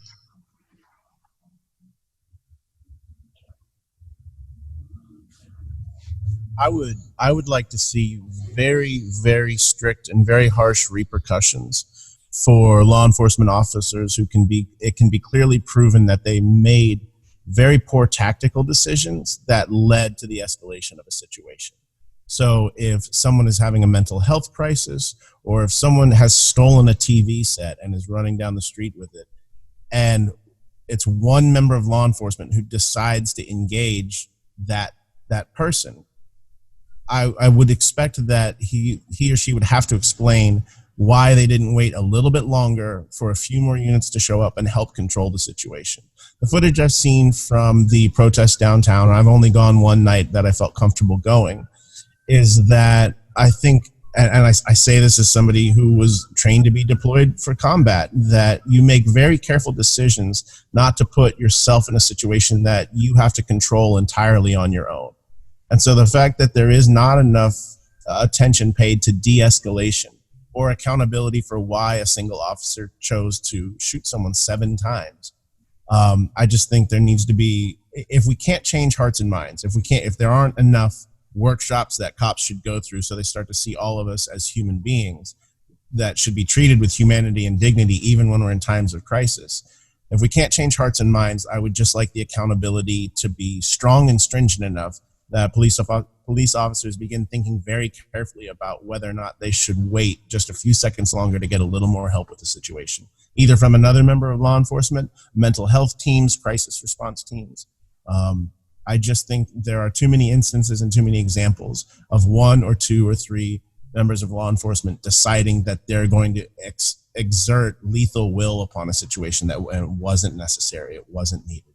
S15: I would like to see very, very strict and very harsh repercussions for law enforcement officers it can be clearly proven that they made very poor tactical decisions that led to the escalation of a situation. So if someone is having a mental health crisis, or if someone has stolen a TV set and is running down the street with it, and it's one member of law enforcement who decides to engage that person, I would expect that he or she would have to explain why they didn't wait a little bit longer for a few more units to show up and help control the situation. The footage I've seen from the protest downtown, and I've only gone one night that I felt comfortable going, is that I think, and I say this as somebody who was trained to be deployed for combat, that you make very careful decisions not to put yourself in a situation that you have to control entirely on your own. And so the fact that there is not enough attention paid to de-escalation or accountability for why a single officer chose to shoot someone 7 times, I just think there needs to be, if we can't change hearts and minds, if there aren't enough workshops that cops should go through so they start to see all of us as human beings that should be treated with humanity and dignity even when we're in times of crisis. If we can't change hearts and minds, I would just like the accountability to be strong and stringent enough that police officers begin thinking very carefully about whether or not they should wait just a few seconds longer to get a little more help with the situation, either from another member of law enforcement, mental health teams, crisis response teams. I just think there are too many instances and too many examples of 1 or 2 or 3 members of law enforcement deciding that they're going to exert lethal will upon a situation that wasn't necessary, it wasn't needed.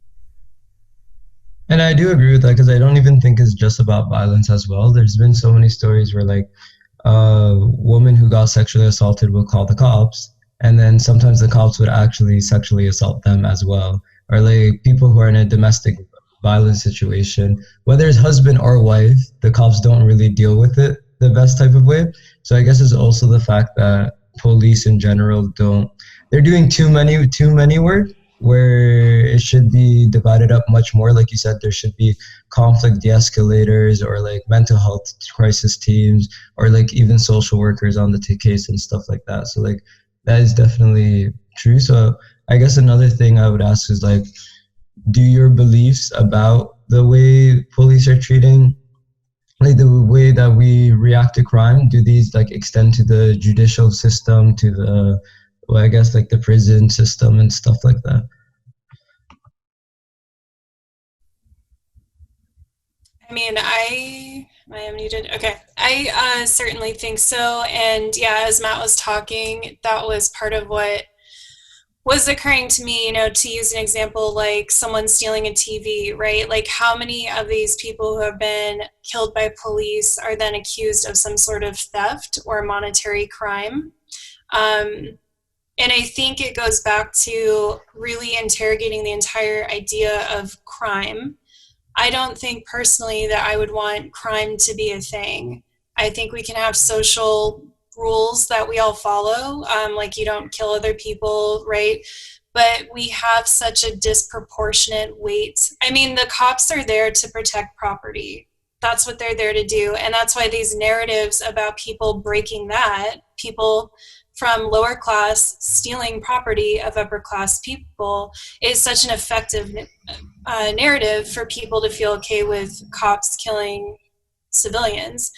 S1: And I do agree with that, because I don't even think it's just about violence as well. There's been so many stories where like a woman who got sexually assaulted will call the cops, and then sometimes the cops would actually sexually assault them as well. Or like people who are in a domestic violence situation, whether it's husband or wife, the cops don't really deal with it the best type of way. So I guess it's also the fact that police in general they're doing too many work, where it should be divided up much more. Like you said, there should be conflict de-escalators, or like mental health crisis teams, or like even social workers on the case and stuff like that. So like that is definitely true. So I guess another thing I would ask is like, do your beliefs about the way police are treating, like the way that we react to crime, do these like extend to the judicial system, to the, well, I guess like the prison system and stuff like that?
S4: I mean, I am muted. Okay. I certainly think so. And yeah, as Matt was talking, that was part of what was occurring to me, you know, to use an example, like someone stealing a TV, right? Like how many of these people who have been killed by police are then accused of some sort of theft or monetary crime? And I think it goes back to really interrogating the entire idea of crime. I don't think personally that I would want crime to be a thing. I think we can have social rules that we all follow, like you don't kill other people, right? But we have such a disproportionate weight. I mean, the cops are there to protect property. That's what they're there to do. And that's why these narratives about people breaking that, people from lower class stealing property of upper class people, is such an effective narrative for people to feel okay with cops killing civilians.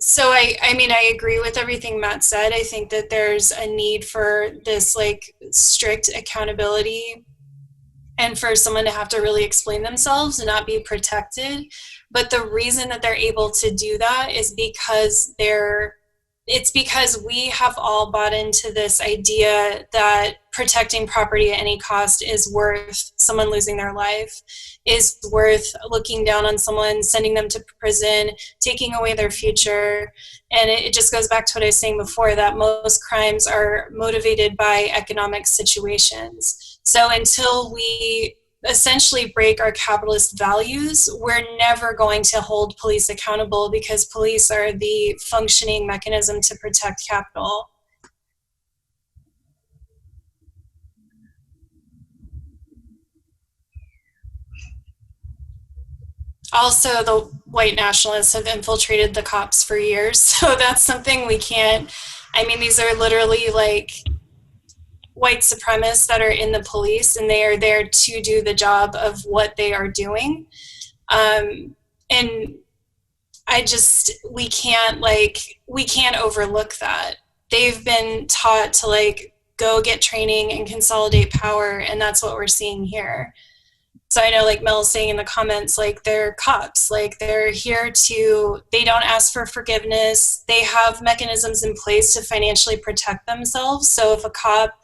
S4: So I mean, I agree with everything Matt said. I think that there's a need for this like strict accountability and for someone to have to really explain themselves and not be protected. But the reason that they're able to do that is because it's because we have all bought into this idea that protecting property at any cost is worth someone losing their life, is worth looking down on someone, sending them to prison, taking away their future. And it just goes back to what I was saying before, that most crimes are motivated by economic situations. So until we essentially break our capitalist values, we're never going to hold police accountable, because police are the functioning mechanism to protect capital. Also, the white nationalists have infiltrated the cops for years, so that's something we can't, I mean, these are literally like white supremacists that are in the police, and they are there to do the job of what they are doing. And we can't overlook that. They've been taught to like go get training and consolidate power, and that's what we're seeing here. So I know, like Mel's saying in the comments, like they're cops, like they're here they don't ask for forgiveness. They have mechanisms in place to financially protect themselves. So if a cop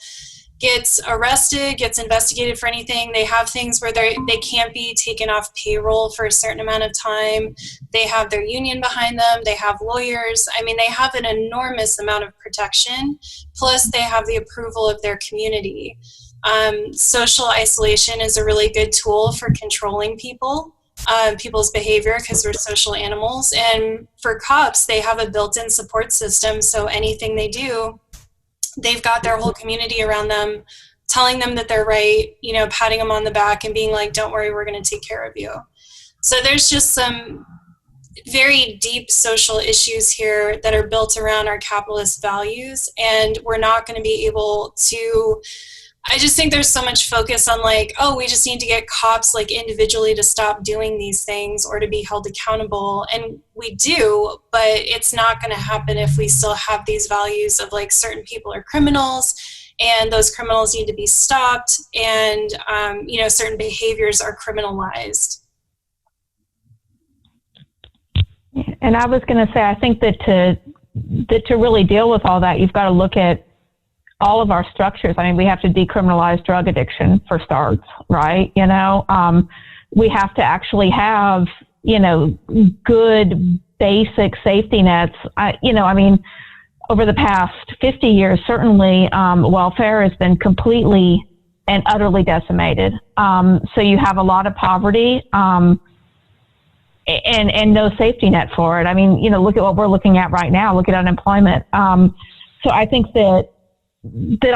S4: gets arrested, gets investigated for anything, they have things where they can't be taken off payroll for a certain amount of time. They have their union behind them. They have lawyers. I mean, they have an enormous amount of protection. Plus they have the approval of their community. Social isolation is a really good tool for controlling people's behavior, because we're social animals. And for cops, they have a built-in support system. So anything they do, they've got their whole community around them, telling them that they're right, you know, patting them on the back and being like, don't worry, we're going to take care of you. So there's just some very deep social issues here that are built around our capitalist values. And we're not going to be able to, I just think there's so much focus on like, oh, we just need to get cops like individually to stop doing these things or to be held accountable. And we do, but it's not going to happen if we still have these values of like certain people are criminals and those criminals need to be stopped, and you know, certain behaviors are criminalized.
S16: And I was going to say, I think that to really deal with all that, you've got to look at all of our structures. I mean, we have to decriminalize drug addiction for starts, right? You know, we have to actually have, you know, good basic safety nets. I mean, over the past 50 years, certainly welfare has been completely and utterly decimated. So you have a lot of poverty and no safety net for it. I mean, you know, look at what we're looking at right now. Look at unemployment. So I think that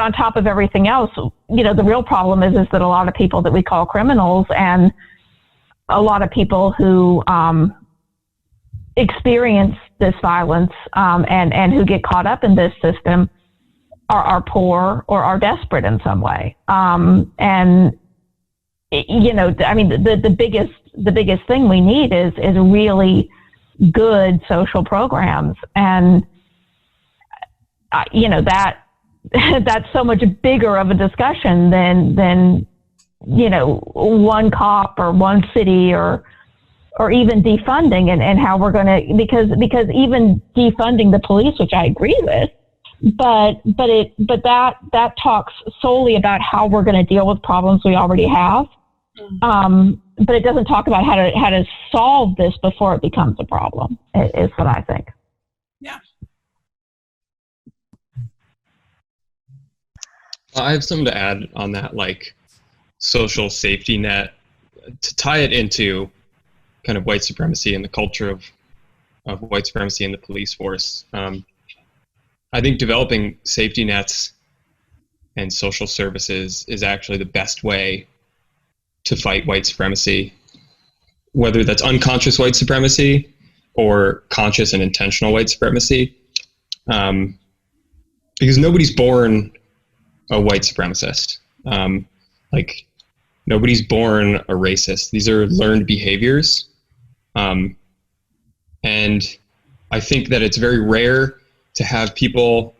S16: on top of everything else, you know, the real problem is that a lot of people that we call criminals and a lot of people who experience this violence and who get caught up in this system are poor or are desperate in some way. And you know, I mean, the biggest thing we need is really good social programs, and you know, that's so much bigger of a discussion than you know, one cop or one city or even defunding and how we're going to, because even defunding the police, which I agree with, but that talks solely about how we're going to deal with problems we already have. But it doesn't talk about how to solve this before it becomes a problem, is what I think.
S14: Yeah.
S7: I have something to add on that, like social safety net, to tie it into kind of white supremacy and the culture of white supremacy in the police force. I think developing safety nets and social services is actually the best way to fight white supremacy, whether that's unconscious white supremacy or conscious and intentional white supremacy. Because nobody's born a white supremacist. Like, nobody's born a racist. These are learned behaviors. And I think that it's very rare to have people,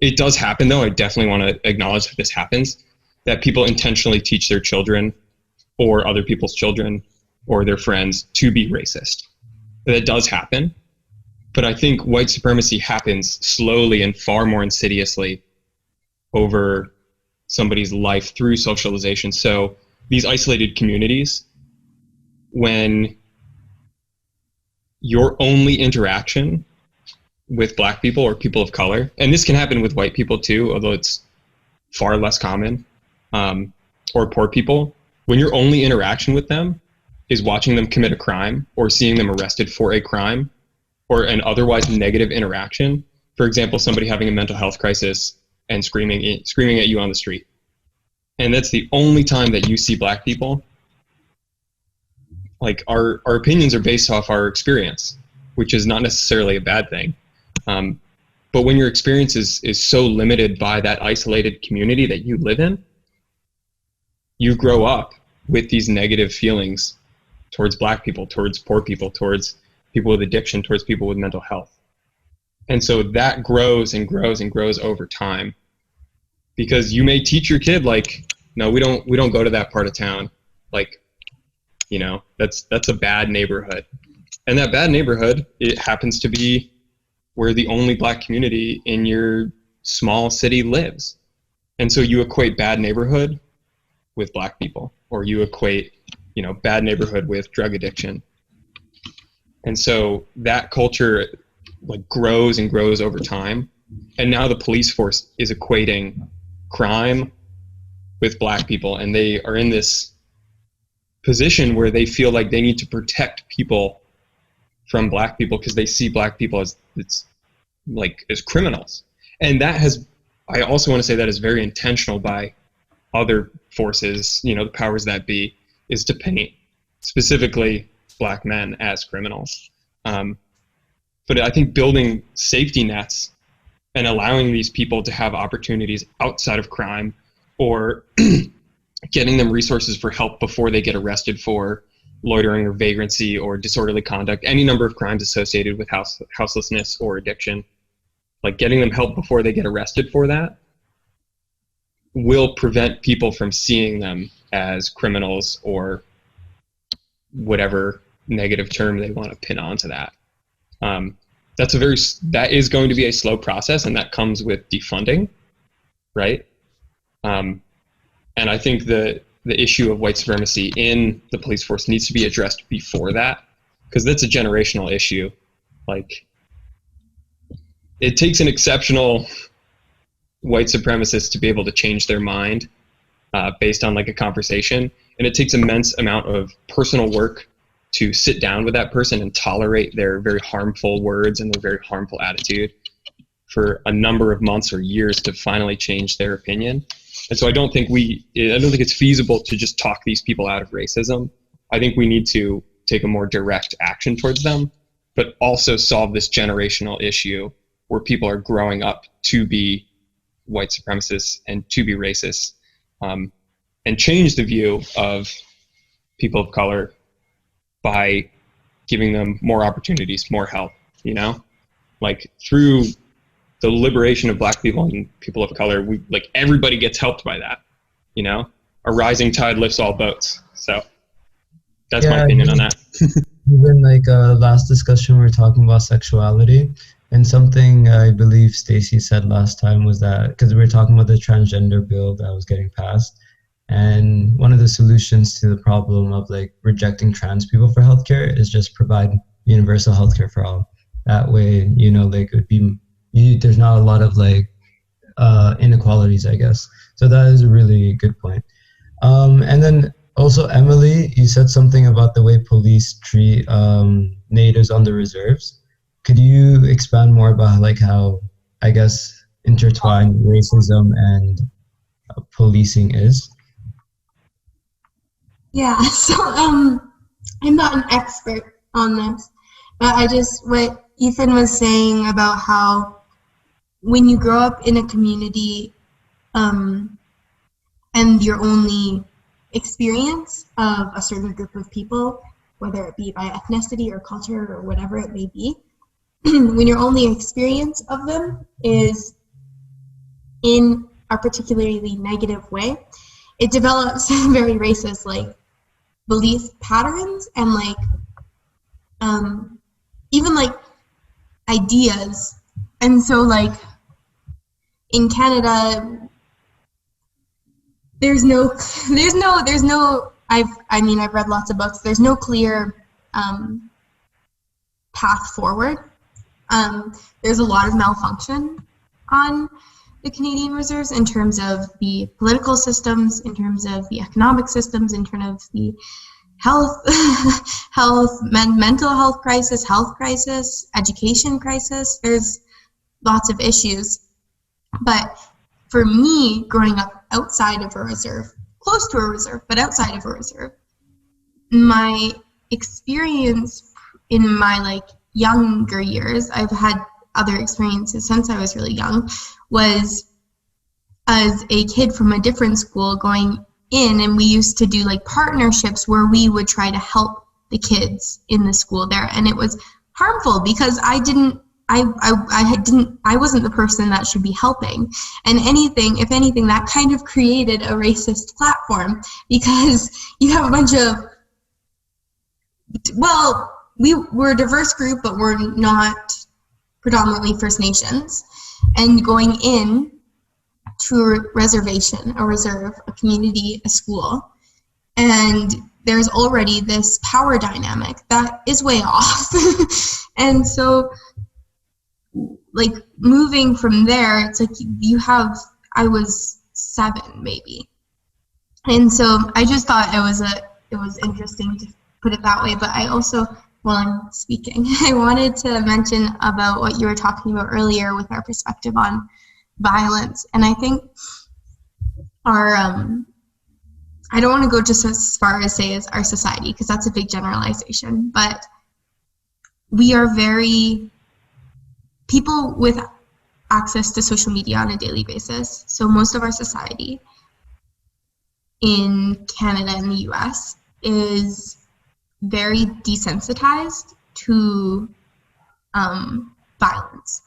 S7: it does happen though, I definitely want to acknowledge that this happens, that people intentionally teach their children or other people's children or their friends to be racist. That does happen. But I think white supremacy happens slowly and far more insidiously over somebody's life through socialization. So these isolated communities, when your only interaction with Black people or people of color, and this can happen with white people too, although it's far less common, or poor people, when your only interaction with them is watching them commit a crime or seeing them arrested for a crime or an otherwise negative interaction, for example, somebody having a mental health crisis and screaming at you on the street, and that's the only time that you see Black people, like our opinions are based off our experience, which is not necessarily a bad thing. But when your experience is so limited by that isolated community that you live in, you grow up with these negative feelings towards Black people, towards poor people, towards people with addiction, towards people with mental health. And so that grows and grows and grows over time, because you may teach your kid, like, no, we don't go to that part of town. Like, you know, that's a bad neighborhood. And that bad neighborhood, it happens to be where the only Black community in your small city lives. And so you equate bad neighborhood with Black people, or you equate, you know, bad neighborhood with drug addiction. And so that culture like grows and grows over time. And now the police force is equating crime with Black people, and they are in this position where they feel like they need to protect people from Black people because they see Black people as criminals. And that has, I also want to say that is very intentional by other forces, you know, the powers that be, is to paint specifically Black men as criminals. But I think building safety nets and allowing these people to have opportunities outside of crime, or getting them resources for help before they get arrested for loitering or vagrancy or disorderly conduct, any number of crimes associated with houselessness or addiction, like getting them help before they get arrested for that will prevent people from seeing them as criminals or whatever negative term they want to pin onto that. That is going to be a slow process, and that comes with defunding, right? And I think the issue of white supremacy in the police force needs to be addressed before that, because that's a generational issue. Like, it takes an exceptional white supremacist to be able to change their mind based on like a conversation, and it takes immense amount of personal work to sit down with that person and tolerate their very harmful words and their very harmful attitude for a number of months or years to finally change their opinion. And so I don't think it's feasible to just talk these people out of racism. I think we need to take a more direct action towards them, but also solve this generational issue where people are growing up to be white supremacists and to be racist. And and change the view of people of color by giving them more opportunities, more help, you know? Like through the liberation of Black people and people of color, we like everybody gets helped by that, you know? A rising tide lifts all boats. So that's my opinion on that.
S1: Even like last discussion, we were talking about sexuality, and something I believe Stacy said last time was that, because we were talking about the transgender bill that was getting passed, and one of the solutions to the problem of like rejecting trans people for healthcare is just provide universal healthcare for all. That way, you know, like it would be, there's not a lot of like inequalities, I guess. So that is a really good point. And then also, Emily, you said something about the way police treat natives on the reserves. Could you expand more about like how, I guess, intertwined racism and policing is?
S11: Yeah, so I'm not an expert on this, but what Ethan was saying about how when you grow up in a community and your only experience of a certain group of people, whether it be by ethnicity or culture or whatever it may be, when your only experience of them is in a particularly negative way, it develops very racist like belief patterns and like even like ideas. And so like in Canada, there's no I've read lots of books. There's no clear path forward. There's a lot of malfunction on the Canadian reserves in terms of the political systems, in terms of the economic systems, in terms of the mental health crisis, education crisis. There's lots of issues. But for me, growing up outside of a reserve, close to a reserve, but outside of a reserve, my experience in my like younger years, I've had other experiences since I was really young, was as a kid from a different school going in, and we used to do like partnerships where we would try to help the kids in the school there, and it was harmful because I wasn't the person that should be helping, and if anything, that kind of created a racist platform because you have a bunch of, well, we're a diverse group, but we're not predominantly First Nations, and going in to a reservation, a reserve, a community, a school, and there's already this power dynamic that is way off. And so like moving from there, it's like I was 7 maybe, and so I just thought it was interesting to put it that way. But I also, while I'm speaking, I wanted to mention about what you were talking about earlier with our perspective on violence. And I think our I don't want to go just as far as say as our society, because that's a big generalization, but we are people with access to social media on a daily basis. So most of our society in Canada and the US is very desensitized to violence.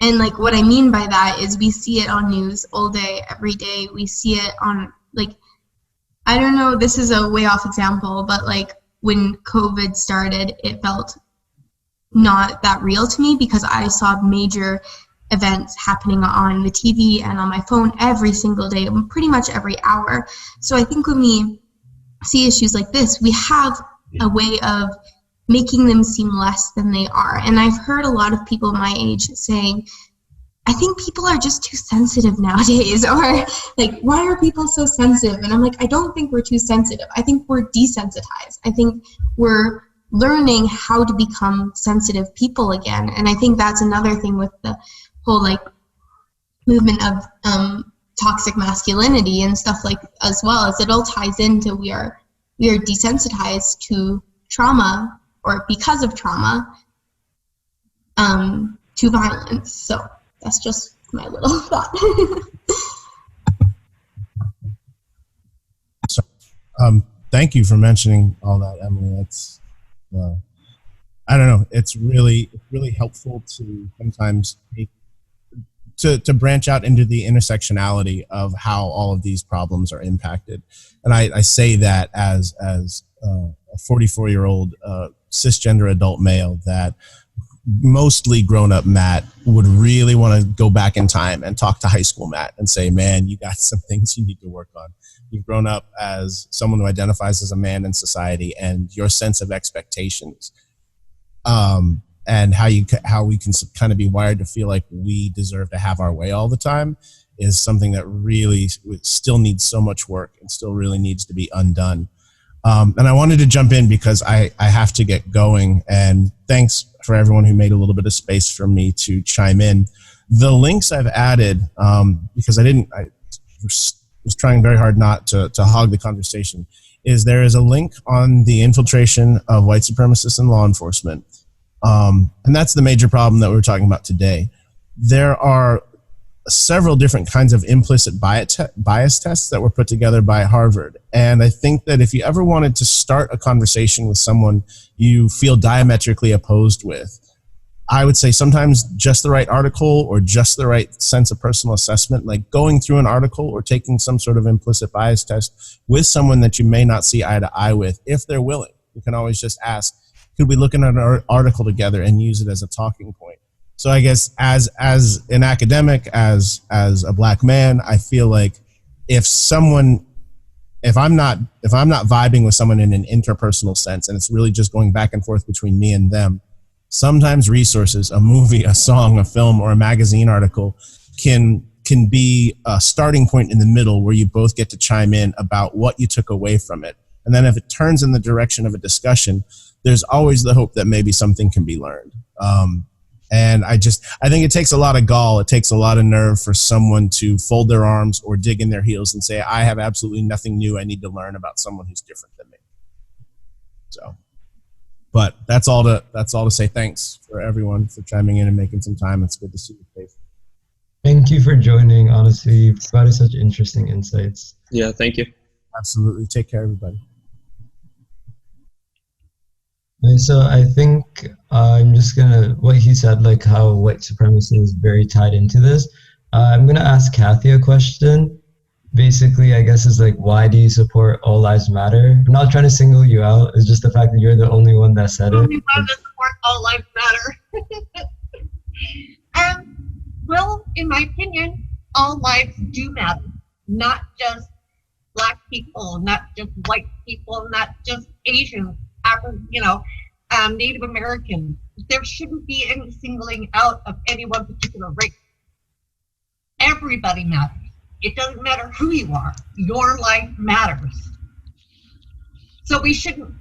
S11: And like what I mean by that is we see it on news all day, every day. We see it on, like, I don't know, this is a way off example, but like when COVID started, it felt not that real to me because I saw major events happening on the TV and on my phone every single day, pretty much every hour. So I think when we see issues like this, we have a way of making them seem less than they are. And I've heard a lot of people my age saying, I think people are just too sensitive nowadays, or like, why are people so sensitive? And I'm like, I don't think we're too sensitive. I think we're desensitized. I think we're learning how to become sensitive people again. And I think that's another thing with the whole like movement of toxic masculinity and stuff like as well, as it all ties into we are desensitized to trauma, or because of trauma, to violence. So that's just my little thought.
S15: Thank you for mentioning all that, Emily. That's, I don't know. It's really helpful to sometimes to branch out into the intersectionality of how all of these problems are impacted. And I say that as a 44-year-old cisgender adult male that mostly grown-up Matt would really want to go back in time and talk to high school Matt and say, man, you got some things you need to work on. You've grown up as someone who identifies as a man in society, and your sense of expectations and how we can kind of be wired to feel like we deserve to have our way all the time is something that really still needs so much work and still really needs to be undone. And I wanted to jump in because I have to get going, and thanks for everyone who made a little bit of space for me to chime in. The links I've added, because I was trying very hard not to hog the conversation, is there is a link on the infiltration of white supremacists in law enforcement. And that's the major problem that we're talking about today. There are several different kinds of implicit bias tests that were put together by Harvard. And I think that if you ever wanted to start a conversation with someone you feel diametrically opposed with, I would say sometimes just the right article or just the right sense of personal assessment, like going through an article or taking some sort of implicit bias test with someone that you may not see eye to eye with, if they're willing. You can always just ask, could we look at an article together and use it as a talking point? So I guess as an academic, as a black man, I feel like if I'm not vibing with someone in an interpersonal sense, and it's really just going back and forth between me and them, sometimes resources, a movie, a song, a film, or a magazine article can be a starting point in the middle where you both get to chime in about what you took away from it. And then if it turns in the direction of a discussion, there's always the hope that maybe something can be learned. And I think it takes a lot of gall. It takes a lot of nerve for someone to fold their arms or dig in their heels and say, I have absolutely nothing new I need to learn about someone who's different than me. So, but that's all to say thanks for everyone for chiming in and making some time. It's good to see your face.
S1: Thank you for joining. Honestly, you've provided such interesting insights.
S7: Yeah, thank you.
S15: Absolutely. Take care, everybody.
S1: So I think I'm just gonna, what he said, like how white supremacy is very tied into this. I'm gonna ask Kathy a question. Basically, I guess is like, why do you support All Lives Matter? I'm not trying to single you out. It's just the fact that you're the only one that said it.
S9: Only one that support All Lives Matter. Well, in my opinion, all lives do matter. Not just Black people, not just white people, not just Asians. Native American. There shouldn't be any singling out of any one particular race. Everybody matters. It doesn't matter who you are. Your life matters. So we shouldn't,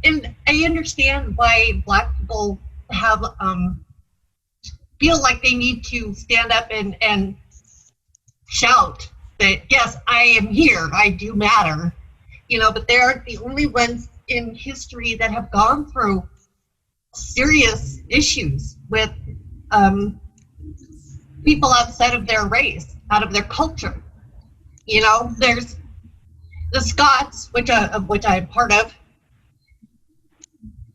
S9: and I understand why Black people have feel like they need to stand up and shout that, yes, I am here, I do matter, but they aren't the only ones in history that have gone through serious issues with people outside of their race, out of their culture. There's the Scots, which I'm part of,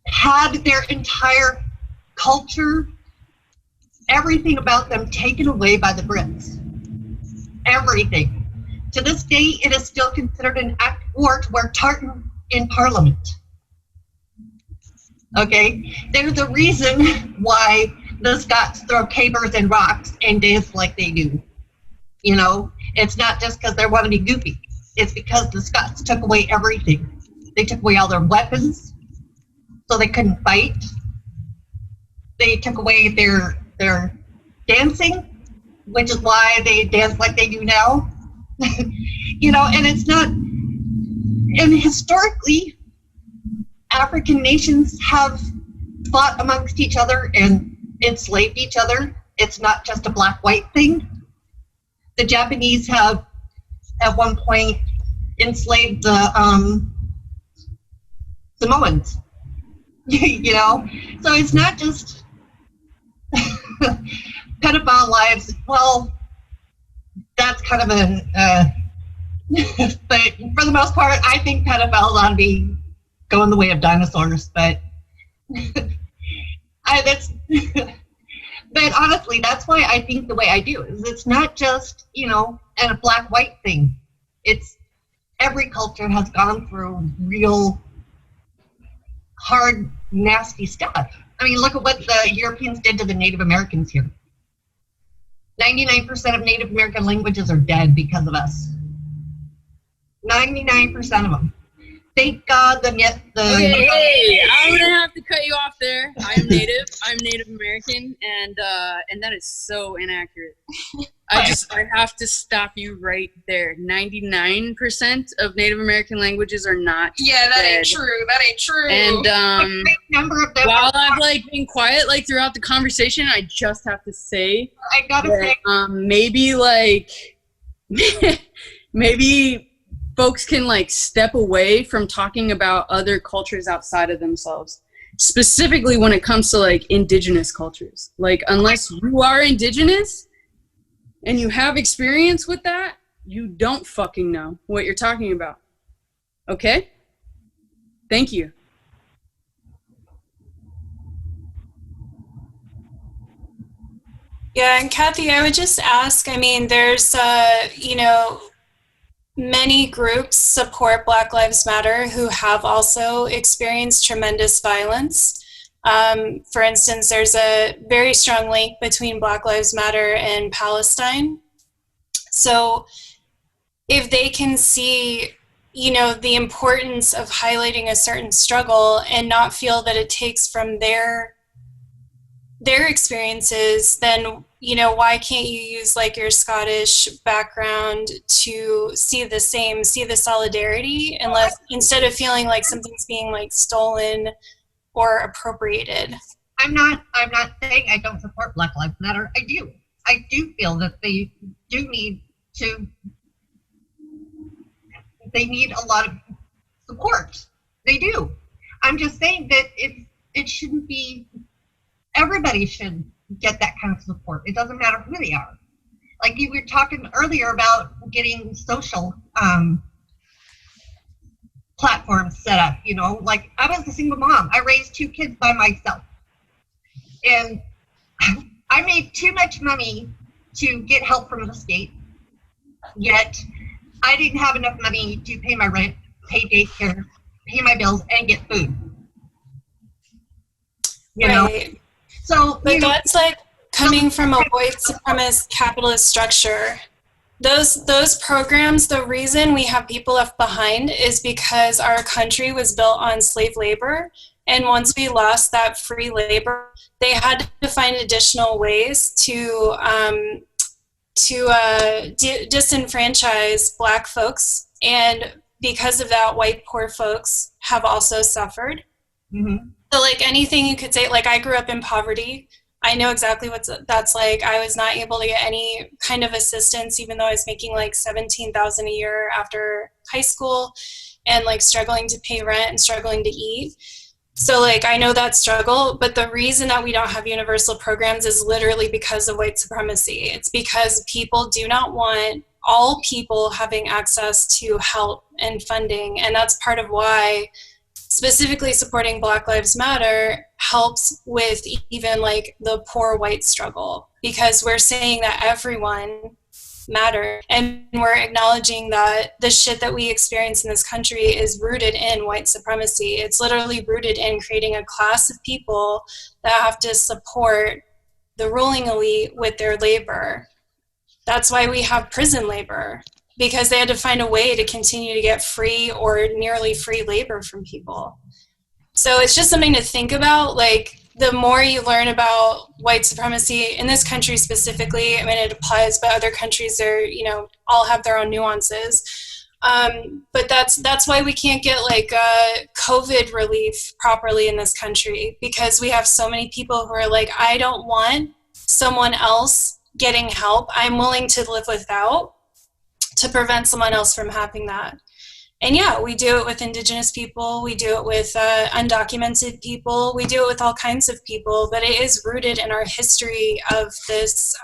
S9: had their entire culture, everything about them taken away by the Brits. Everything. To this day, it is still considered an act of war to wear tartan in Parliament. Okay, they're the reason why the Scots throw capers and rocks and dance like they do. It's not just because they want to be goofy. It's because the Scots took away everything. They took away all their weapons, so they couldn't fight. They took away their dancing, which is why they dance like they do now. And it's not. And historically, African nations have fought amongst each other and enslaved each other. It's not just a black-white thing. The Japanese have, at one point, enslaved the Samoans. So it's not just pedophile lives. Well, that's kind of But for the most part, I think pedophiles ought to be going the way of dinosaurs. But but honestly, that's why I think the way I do is it's not just, a black-white thing. It's every culture has gone through real hard, nasty stuff. I mean, look at what the Europeans did to the Native Americans here. 99% of Native American languages are dead because of us. 99% of them. Thank God the
S17: Okay, hey, I'm gonna have to cut you off there. I'm Native American, and that is so inaccurate. I have to stop you right there. 99% of Native American languages are not.
S5: Yeah, that
S17: dead.
S5: ain't true. That ain't true.
S17: And
S9: a great number of them
S17: while I've been quiet throughout the conversation, I just have to say maybe folks can step away from talking about other cultures outside of themselves, specifically when it comes to indigenous cultures. Unless you are indigenous and you have experience with that, you don't fucking know what you're talking about. Okay? Thank you.
S4: Yeah, and Kathy, I would just ask, there's, many groups support Black Lives Matter who have also experienced tremendous violence. For instance, there's a very strong link between Black Lives Matter and Palestine. So if they can see, the importance of highlighting a certain struggle and not feel that it takes from their experiences, then why can't you use your Scottish background to see the solidarity, instead of feeling like something's being stolen or appropriated.
S9: I'm not saying I don't support Black Lives Matter. I do feel that they need a lot of support. They do. I'm just saying that it shouldn't be. Everybody should get that kind of support. It doesn't matter who they are. Like you were talking earlier about getting social platforms set up, I was a single mom. I raised 2 kids by myself. And I made too much money to get help from the state, yet I didn't have enough money to pay my rent, pay daycare, pay my bills, and get food. You know? So,
S4: but that's coming from a white supremacist capitalist structure. Those programs, the reason we have people left behind is because our country was built on slave labor. And once we lost that free labor, they had to find additional ways to disenfranchise Black folks. And because of that, white poor folks have also suffered.
S9: Mm-hmm.
S4: So anything you could say, I grew up in poverty. I know exactly what that's like. I was not able to get any kind of assistance, even though I was making $17,000 a year after high school and struggling to pay rent and struggling to eat. So I know that struggle, but the reason that we don't have universal programs is literally because of white supremacy. It's because people do not want all people having access to help and funding. And that's part of why specifically supporting Black Lives Matter helps with even the poor white struggle, because we're saying that everyone matters, and we're acknowledging that the shit that we experience in this country is rooted in white supremacy. It's literally rooted in creating a class of people that have to support the ruling elite with their labor. That's why we have prison labor, because they had to find a way to continue to get free or nearly free labor from people. So it's just something to think about. The more you learn about white supremacy in this country specifically, it applies, but other countries are, all have their own nuances. But that's why we can't get COVID relief properly in this country, because we have so many people who are I don't want someone else getting help. I'm willing to live without, to prevent someone else from having that. And yeah, we do it with Indigenous people, we do it with undocumented people, we do it with all kinds of people, but it is rooted in our history of this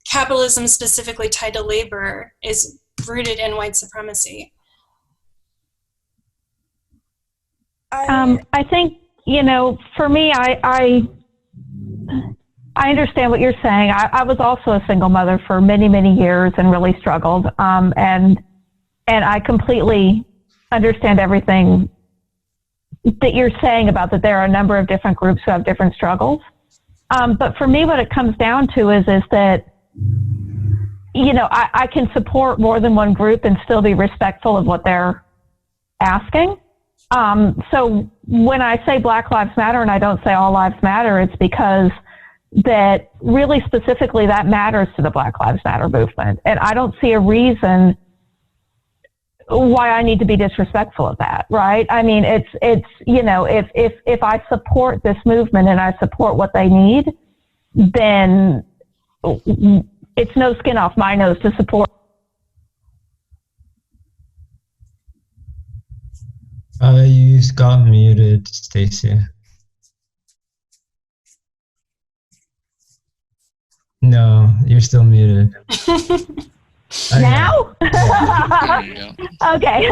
S4: capitalism specifically tied to labor is rooted in white supremacy.
S16: I think, for me, I understand what you're saying. I was also a single mother for many, many years and really struggled. And I completely understand everything that you're saying about that there are a number of different groups who have different struggles. But for me, what it comes down to is that, I can support more than one group and still be respectful of what they're asking. So when I say Black Lives Matter and I don't say all lives matter, it's because that really specifically that matters to the Black Lives Matter movement. And I don't see a reason why I need to be disrespectful of that, right? I mean, it's if I support this movement and I support what they need, then it's no skin off my nose to support.
S1: You got muted, Stacy. No, you're still muted.
S16: Now? Okay.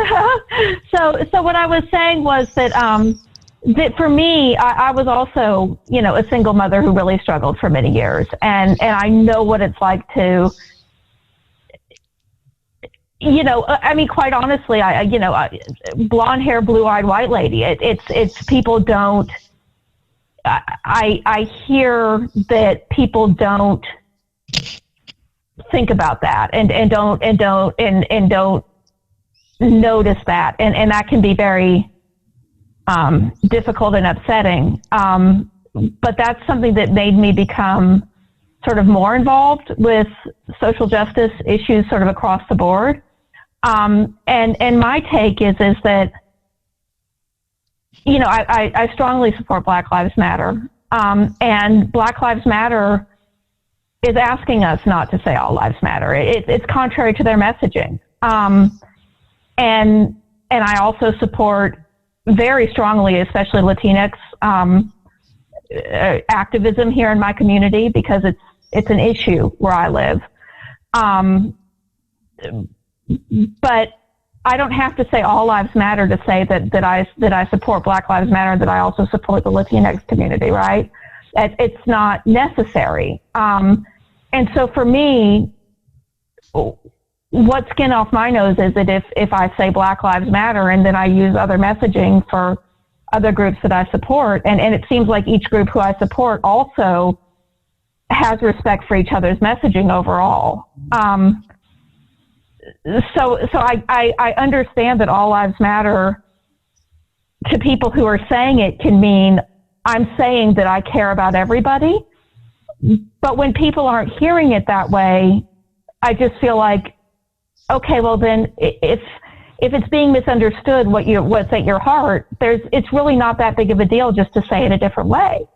S16: So what I was saying was that that for me, I was also, a single mother who really struggled for many years, and I know what it's like to, I mean, quite honestly, blonde hair, blue eyed white lady. It's people don't. I hear that people don't think about that and don't notice that, and that can be very difficult and upsetting. But that's something that made me become sort of more involved with social justice issues sort of across the board. And my take is that, I strongly support Black Lives Matter. And Black Lives Matter is asking us not to say all lives matter. It's contrary to their messaging. And I also support very strongly, especially Latinx activism here in my community, because it's an issue where I live. But I don't have to say all lives matter to say that I support Black Lives Matter, that I also support the Latinx community, right? It's not necessary. And so for me, what skin off my nose is that if I say Black Lives Matter and then I use other messaging for other groups that I support, and it seems like each group who I support also has respect for each other's messaging overall. So I understand that all lives matter to people who are saying it can mean I'm saying that I care about everybody. But when people aren't hearing it that way, I just feel like, okay, well then if it's being misunderstood what's at your heart, it's really not that big of a deal just to say it a different way.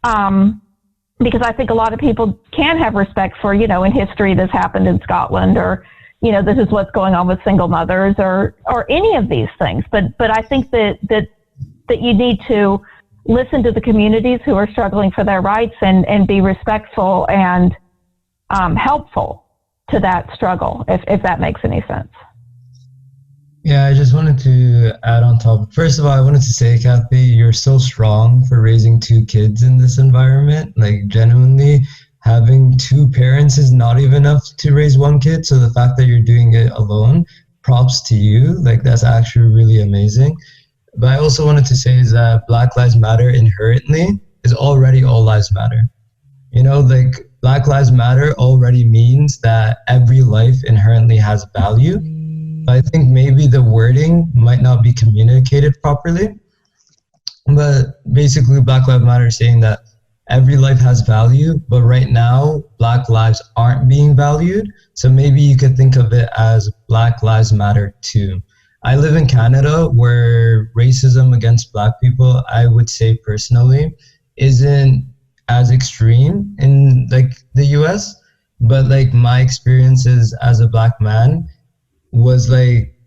S16: Because I think a lot of people can have respect for, in history this happened in Scotland, or, this is what's going on with single mothers, or any of these things. But I think that you need to listen to the communities who are struggling for their rights and be respectful and helpful to that struggle, if that makes any sense.
S1: Yeah, I just wanted to add on top. First of all, I wanted to say, Kathy, you're so strong for raising 2 kids in this environment. Like, genuinely, having 2 parents is not even enough to raise 1 kid. So the fact that you're doing it alone, props to you. Like, that's actually really amazing. But I also wanted to say is that Black Lives Matter inherently is already all lives matter. Like, Black Lives Matter already means that every life inherently has value. But I think maybe the wording might not be communicated properly. But basically, Black Lives Matter is saying that every life has value, but right now, Black lives aren't being valued. So maybe you could think of it as Black Lives Matter too. I live in Canada, where racism against Black people, I would say personally, isn't as extreme in like the US. But like my experiences as a Black man was like,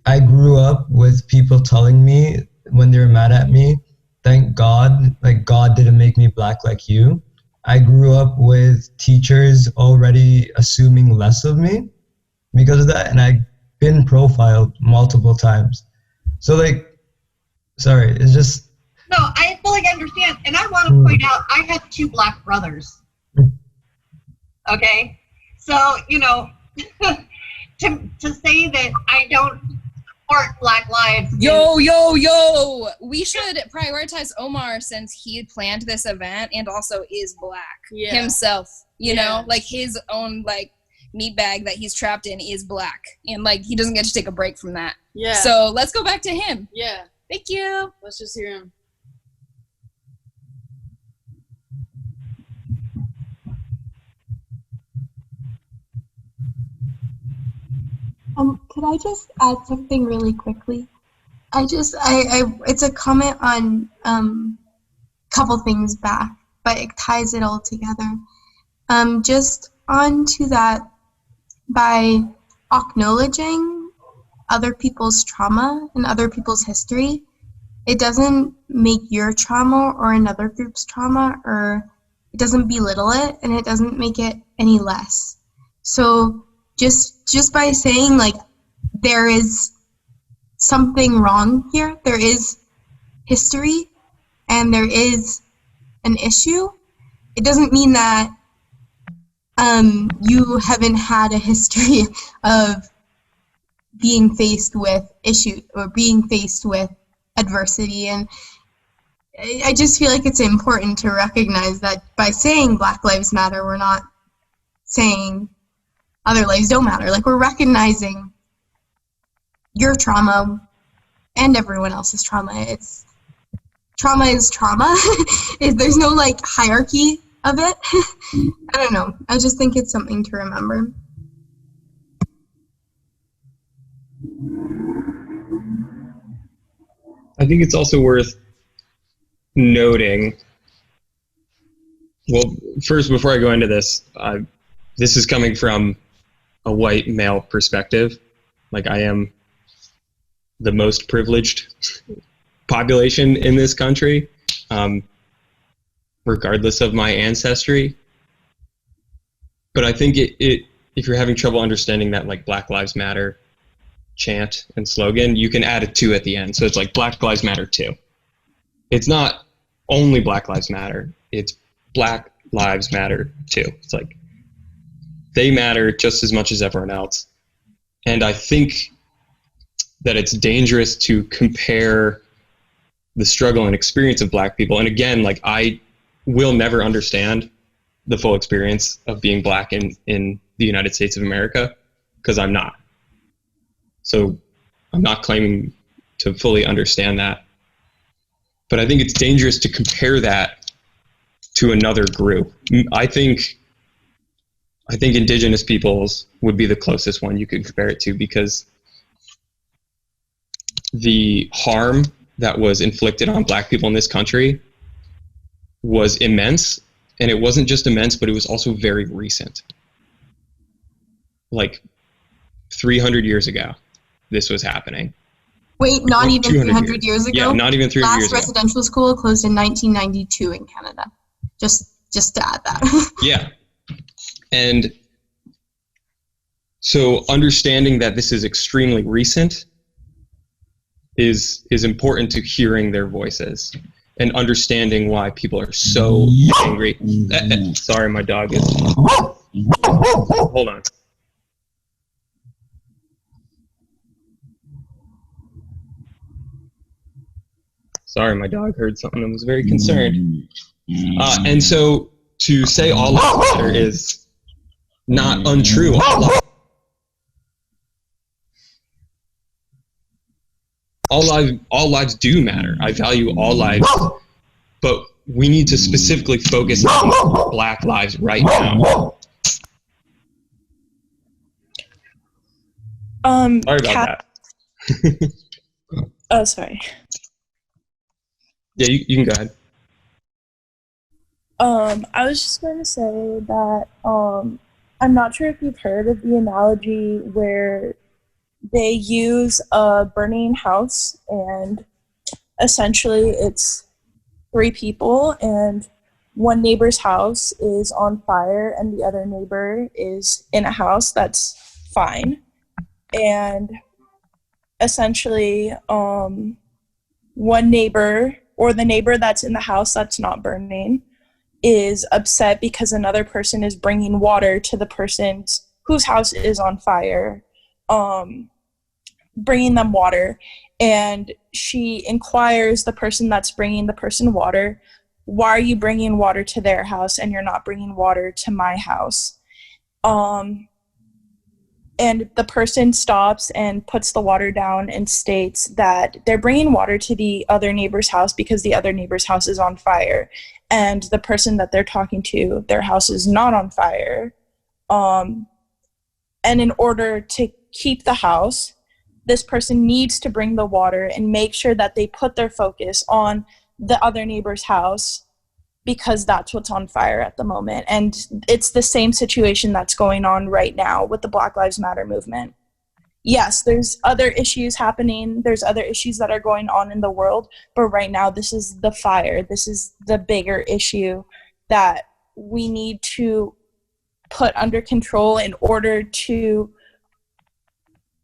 S1: I grew up with people telling me when they were mad at me, thank God, like God didn't make me Black like you. I grew up with teachers already assuming less of me. because of that, and I've been profiled multiple times. So like, sorry, it's just.
S9: No, I fully understand, and I want to point out I have 2 Black brothers. Okay, so you know, to say that I don't support Black lives.
S3: Yo! We should prioritize Omar since he planned this event and also is Black himself. You know, like his own like meat bag that he's trapped in is Black, and like he doesn't get to take a break from that.
S17: Yeah.
S3: So let's go back to him.
S17: Yeah.
S3: Thank you.
S17: Let's just hear him.
S11: Could I just add something really quickly? It's a comment on couple things back, but it ties it all together. Just on to that, by acknowledging other people's trauma and other people's history, it doesn't make your trauma or another group's trauma, or it doesn't belittle it, and it doesn't make it any less. So just by saying like there is something wrong here, there is history and there is an issue, it doesn't mean that you haven't had a history of being faced with issues or being faced with adversity. And I just feel like it's important to recognize that by saying Black Lives Matter, we're not saying other lives don't matter. Like, we're recognizing your trauma and everyone else's trauma. Trauma is trauma. There's no like hierarchy of it. I don't know. I just think it's something to remember.
S7: I think it's also worth noting, well, first, before I go into this, this is coming from a white male perspective. Like, I am the most privileged population in this country, regardless of my ancestry. But I think if you're having trouble understanding that, like, Black Lives Matter chant and slogan, you can add a 2 at the end. So it's like Black Lives Matter 2. It's not only Black Lives Matter, it's Black Lives Matter 2. It's like they matter just as much as everyone else. And I think that it's dangerous to compare the struggle and experience of Black people. And again, like, I will never understand the full experience of being Black in the United States of America, because I'm not. So I'm not claiming to fully understand that. But I think it's dangerous to compare that to another group. I think Indigenous peoples would be the closest one you could compare it to, because the harm that was inflicted on Black people in this country was immense. And it wasn't just immense, but it was also very recent. Like 300 years ago, this was happening.
S11: Wait, not even 300 years ago?
S7: Yeah, not even 300 years ago.
S11: Last residential school closed in 1992 in Canada. Just to add that.
S7: Yeah. And so understanding that this is extremely recent is important to hearing their voices and understanding why people are so angry. Sorry, my dog is... Hold on. Sorry, my dog heard something and was very concerned. And so to say all lives matter is not untrue. All lives do matter. I value all lives, but we need to specifically focus on Black lives right now. Sorry about that.
S14: Oh, sorry.
S7: Yeah, you can go ahead.
S14: I was just going to say that I'm not sure if you've heard of the analogy where they use a burning house, and essentially it's 3 people, and one neighbor's house is on fire and the other neighbor is in a house that's fine. And essentially, one neighbor, or the neighbor that's in the house that's not burning, is upset because another person is bringing water to the person whose house is on fire, bringing them water. And she inquires the person that's bringing the person water, why are you bringing water to their house and you're not bringing water to my house? And the person stops and puts the water down and states that they're bringing water to the other neighbor's house because the other neighbor's house is on fire. And the person that they're talking to, their house is not on fire. And in order to keep the house, this person needs to bring the water and make sure that they put their focus on the other neighbor's house, because that's what's on fire at the moment. And it's the same situation that's going on right now with the Black Lives Matter movement. Yes, there's other issues happening. There's other issues that are going on in the world. But right now, this is the fire. This is the bigger issue that we need to put under control in order to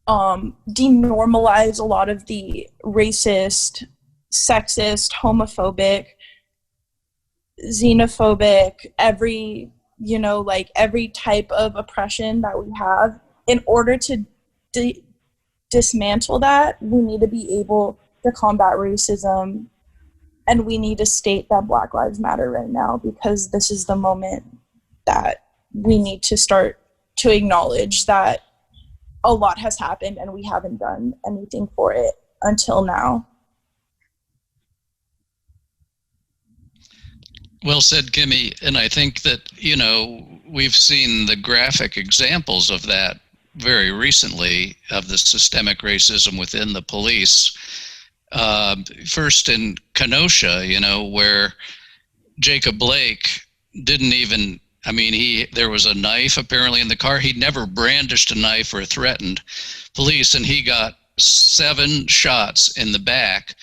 S14: denormalize a lot of the racist, sexist, homophobic, xenophobic, every type of oppression that we have. In order to dismantle that, we need to be able to combat racism, and we need to state that Black Lives Matter right now, because this is the moment that we need to start to acknowledge that a lot has happened and we haven't done anything for it until now.
S6: Well said, Kimmy. And I think that, we've seen the graphic examples of that very recently, of the systemic racism within the police. First in Kenosha, where Jacob Blake didn't even, there was a knife apparently in the car. He'd never brandished a knife or threatened police, and he got 7 shots in the back.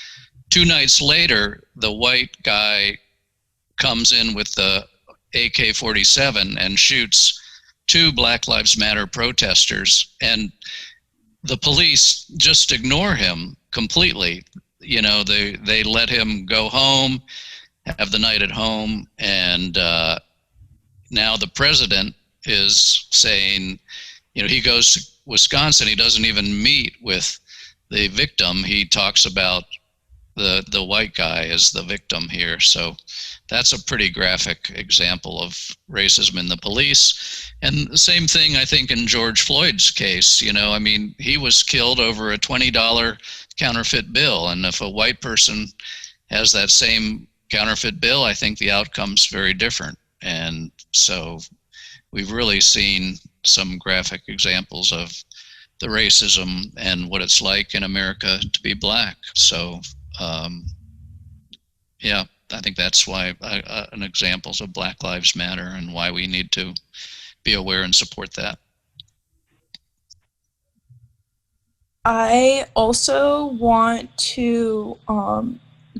S6: 2 nights later, the white guy comes in with the AK-47 and shoots 2 Black Lives Matter protesters, and the police just ignore him completely. They let him go home, have the night at home, and now the president is saying, he goes to Wisconsin, he doesn't even meet with the victim. He talks about the white guy as the victim here. So that's a pretty graphic example of racism in the police. And the same thing, I think, in George Floyd's case. He was killed over a $20 counterfeit bill. And if a white person has that same counterfeit bill, I think the outcome's very different. And so we've really seen some graphic examples of the racism and what it's like in America to be Black. So yeah, I think that's why an examples of Black Lives Matter and why we need to be aware and support that.
S14: I also want to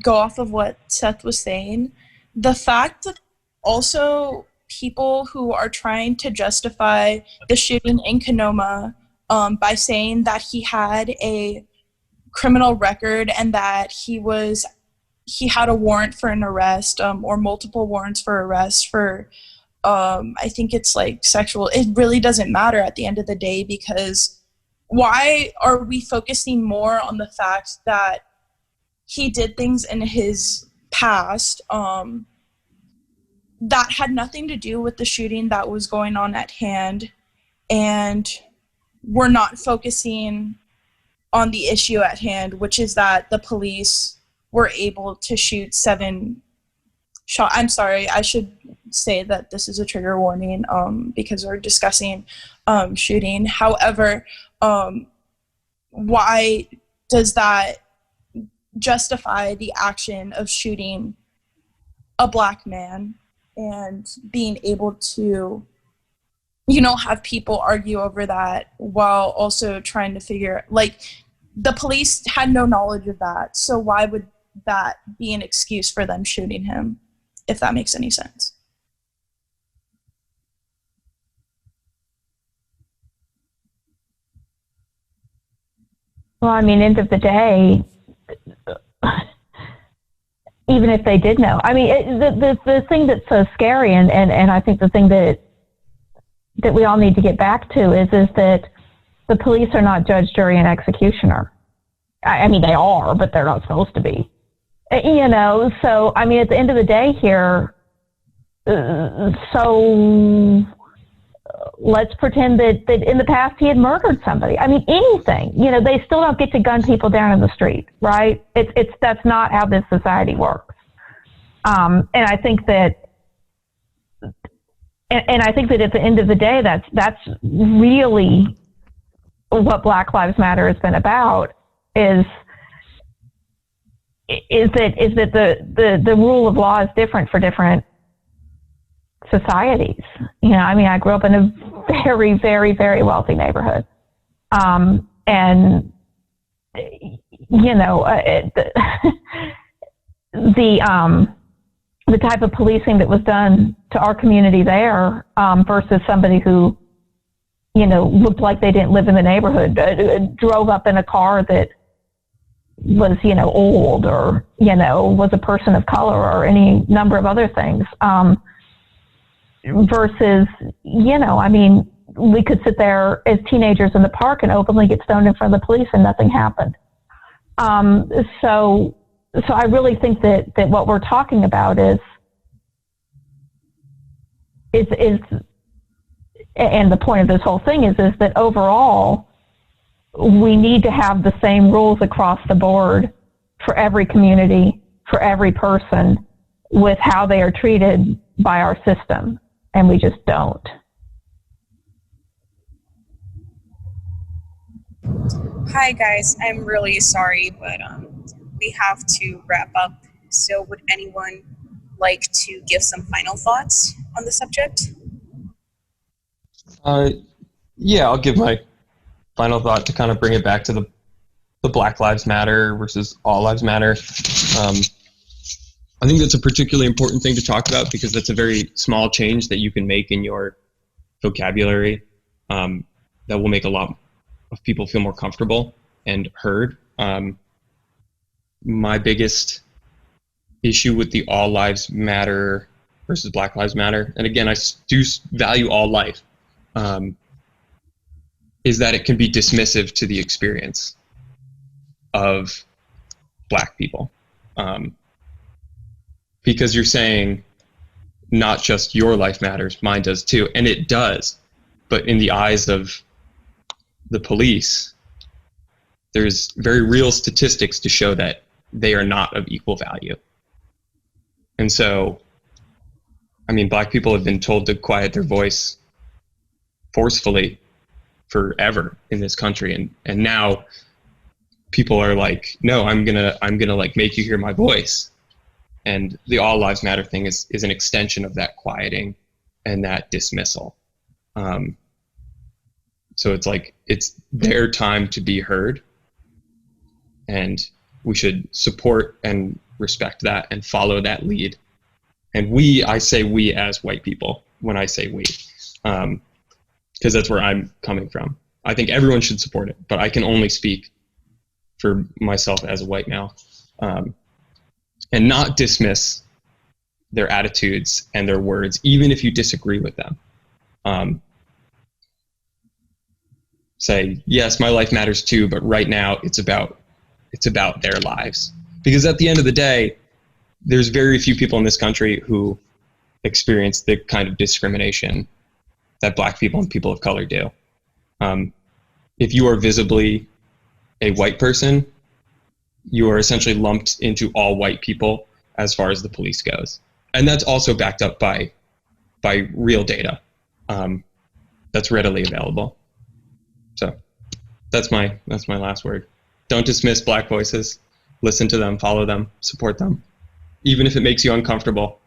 S14: go off of what Seth was saying. The fact that also people who are trying to justify the shooting in Kenoma by saying that he had a criminal record and that he had a warrant for an arrest, or multiple warrants for arrest for I think it's like sexual. It really doesn't matter at the end of the day, because why are we focusing more on the fact that he did things in his past that had nothing to do with the shooting that was going on at hand, and we're not focusing on the issue at hand, which is that the police were able to shoot 7 shots. I'm sorry, I should say that this is a trigger warning because we're discussing shooting. However, why does that justify the action of shooting a Black man and being able to, have people argue over that while also trying to figure, the police had no knowledge of that. So why would that be an excuse for them shooting him, if that makes any sense?
S16: Well, I mean, end of the day, even if they did know, I mean, the thing that's so scary, and I think the thing that we all need to get back to is that the police are not judge, jury, and executioner. I mean, they are, but they're not supposed to be. You know, so, I mean, at the end of the day here, so let's pretend that in the past he had murdered somebody. I mean, anything. You know, they still don't get to gun people down in the street, right? That's not how this society works. And I think that at the end of the day, that's really what Black Lives Matter has been about. Is that the rule of law is different for different societies. You know, I mean, I grew up in a very, very, very wealthy neighborhood, and you know, the type of policing that was done to our community there versus somebody who, you know, looked like they didn't live in the neighborhood, drove up in a car that was, you know, old, or, you know, was a person of color, or any number of other things. Versus, you know, I mean, we could sit there as teenagers in the park and openly get stoned in front of the police and nothing happened. So I really think that what we're talking about is, and the point of this whole thing is that overall, we need to have the same rules across the board for every community, for every person, with how they are treated by our system, and we just don't.
S18: Hi guys, I'm really sorry, but we have to wrap up. So would anyone like to give some final thoughts on the subject?
S7: Yeah, I'll give my final thought to kind of bring it back to the Black Lives Matter versus All Lives Matter. I think that's a particularly important thing to talk about because that's a very small change that you can make in your vocabulary that will make a lot of people feel more comfortable and heard. My biggest issue with the All Lives Matter versus Black Lives Matter, and again, I do value all life, is that it can be dismissive to the experience of Black people. Because you're saying not just your life matters, mine does too, and it does, but in the eyes of the police, there's very real statistics to show that they are not of equal value. And so, I mean, Black people have been told to quiet their voice forcefully forever in this country, and now people are like, no, I'm gonna like make you hear my voice. And the All Lives Matter thing is an extension of that quieting and that dismissal. So it's like, it's their time to be heard, and we should support and respect that and follow that lead. And I say we as white people when I say we, because that's where I'm coming from. I think everyone should support it, but I can only speak for myself as a white male, and not dismiss their attitudes and their words, even if you disagree with them. Say, yes, my life matters too, but right now it's about their lives. Because at the end of the day, there's very few people in this country who experience the kind of discrimination that Black people and people of color do. If you are visibly a white person, you are essentially lumped into all white people as far as the police goes. And that's also backed up by real data that's readily available. So that's my last word. Don't dismiss Black voices. Listen to them, follow them, support them. Even if it makes you uncomfortable.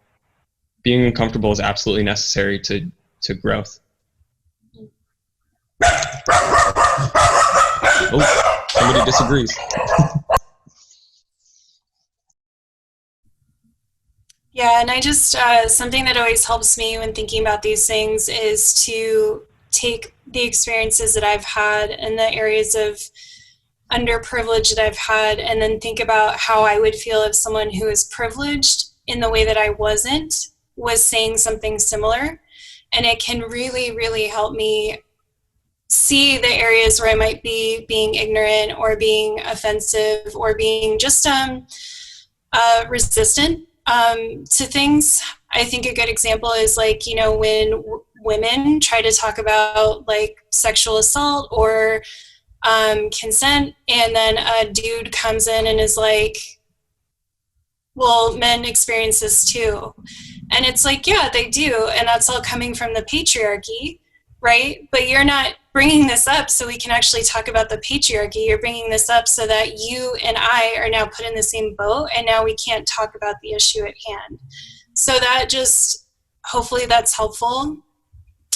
S7: Being uncomfortable is absolutely necessary to growth. Oh, somebody disagrees.
S4: Yeah, and I just, something that always helps me when thinking about these things is to take the experiences that I've had in the areas of underprivilege that I've had, and then think about how I would feel if someone who is privileged in the way that I wasn't was saying something similar. And it can really, really help me see the areas where I might be being ignorant or being offensive or being just resistant to things. I think a good example is like, you know, when women try to talk about like sexual assault or consent, and then a dude comes in and is like, well, men experience this too. And it's like, yeah, they do. And that's all coming from the patriarchy, right? But you're not bringing this up so we can actually talk about the patriarchy. You're bringing this up so that you and I are now put in the same boat, and now we can't talk about the issue at hand. So that just, hopefully that's helpful.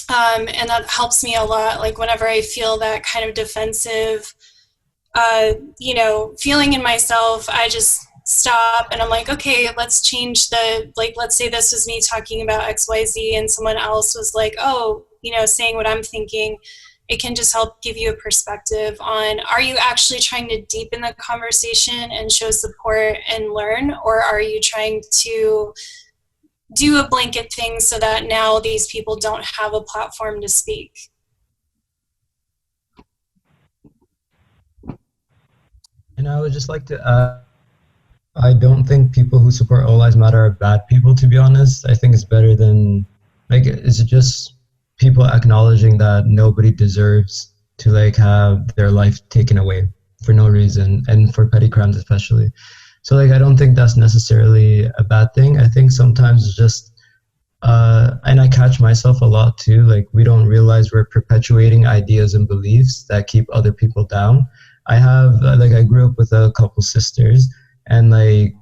S4: And that helps me a lot. Like whenever I feel that kind of defensive, you know, feeling in myself, I just stop and I'm like, okay, let's change the, like, let's say this was me talking about XYZ and someone else was like, oh, you know, saying what I'm thinking. It can just help give you a perspective on, are you actually trying to deepen the conversation and show support and learn, or are you trying to do a blanket thing so that now these people don't have a platform to speak?
S1: And I would just like to add, I don't think people who support All Lives Matter are bad people, to be honest. I think it's better than, like, it's just people acknowledging that nobody deserves to, like, have their life taken away for no reason, and for petty crimes especially. So, like, I don't think that's necessarily a bad thing. I think sometimes it's just, and I catch myself a lot too, like, we don't realize we're perpetuating ideas and beliefs that keep other people down. I have, like, I grew up with a couple sisters, and like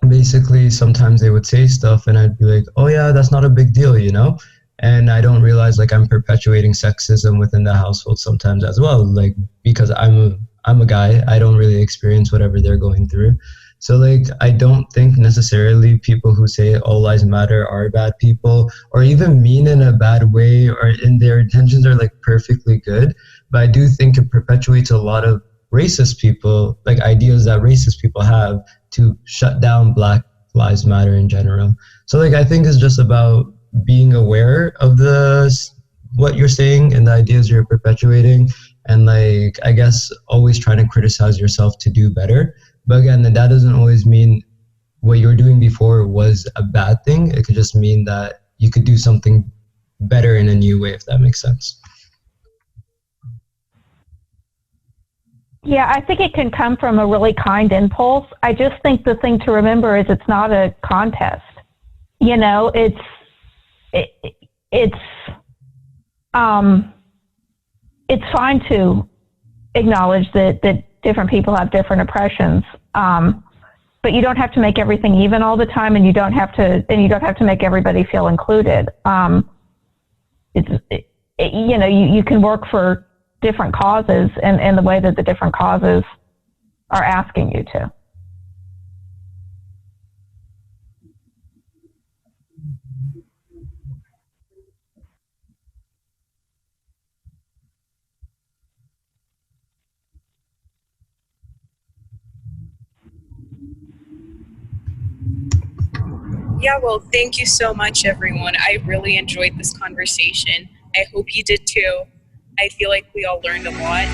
S1: basically sometimes they would say stuff and I'd be like, oh yeah, that's not a big deal, you know? And I don't realize like I'm perpetuating sexism within the household sometimes as well, like because I'm a guy, I don't really experience whatever they're going through. So like I don't think necessarily people who say all lives matter are bad people, or even mean in a bad way, or in their intentions are like perfectly good. But I do think it perpetuates a lot of racist people, like ideas that racist people have to shut down Black Lives Matter in general. So like I think it's just about being aware of what you're saying and the ideas you're perpetuating, and like I guess always trying to criticize yourself to do better. But again, that doesn't always mean what you were doing before was a bad thing. It could just mean that you could do something better in a new way, if that makes sense.
S16: Yeah, I think it can come from a really kind impulse. I just think the thing to remember is it's not a contest. You know, it's fine to acknowledge that different people have different oppressions, but you don't have to make everything even all the time, and you don't have to make everybody feel included. You know, you can work for different causes and the way that the different causes are asking you to.
S18: Yeah, well, thank you so much, everyone. I really enjoyed this conversation. I hope you did too. I feel like we all learned a lot.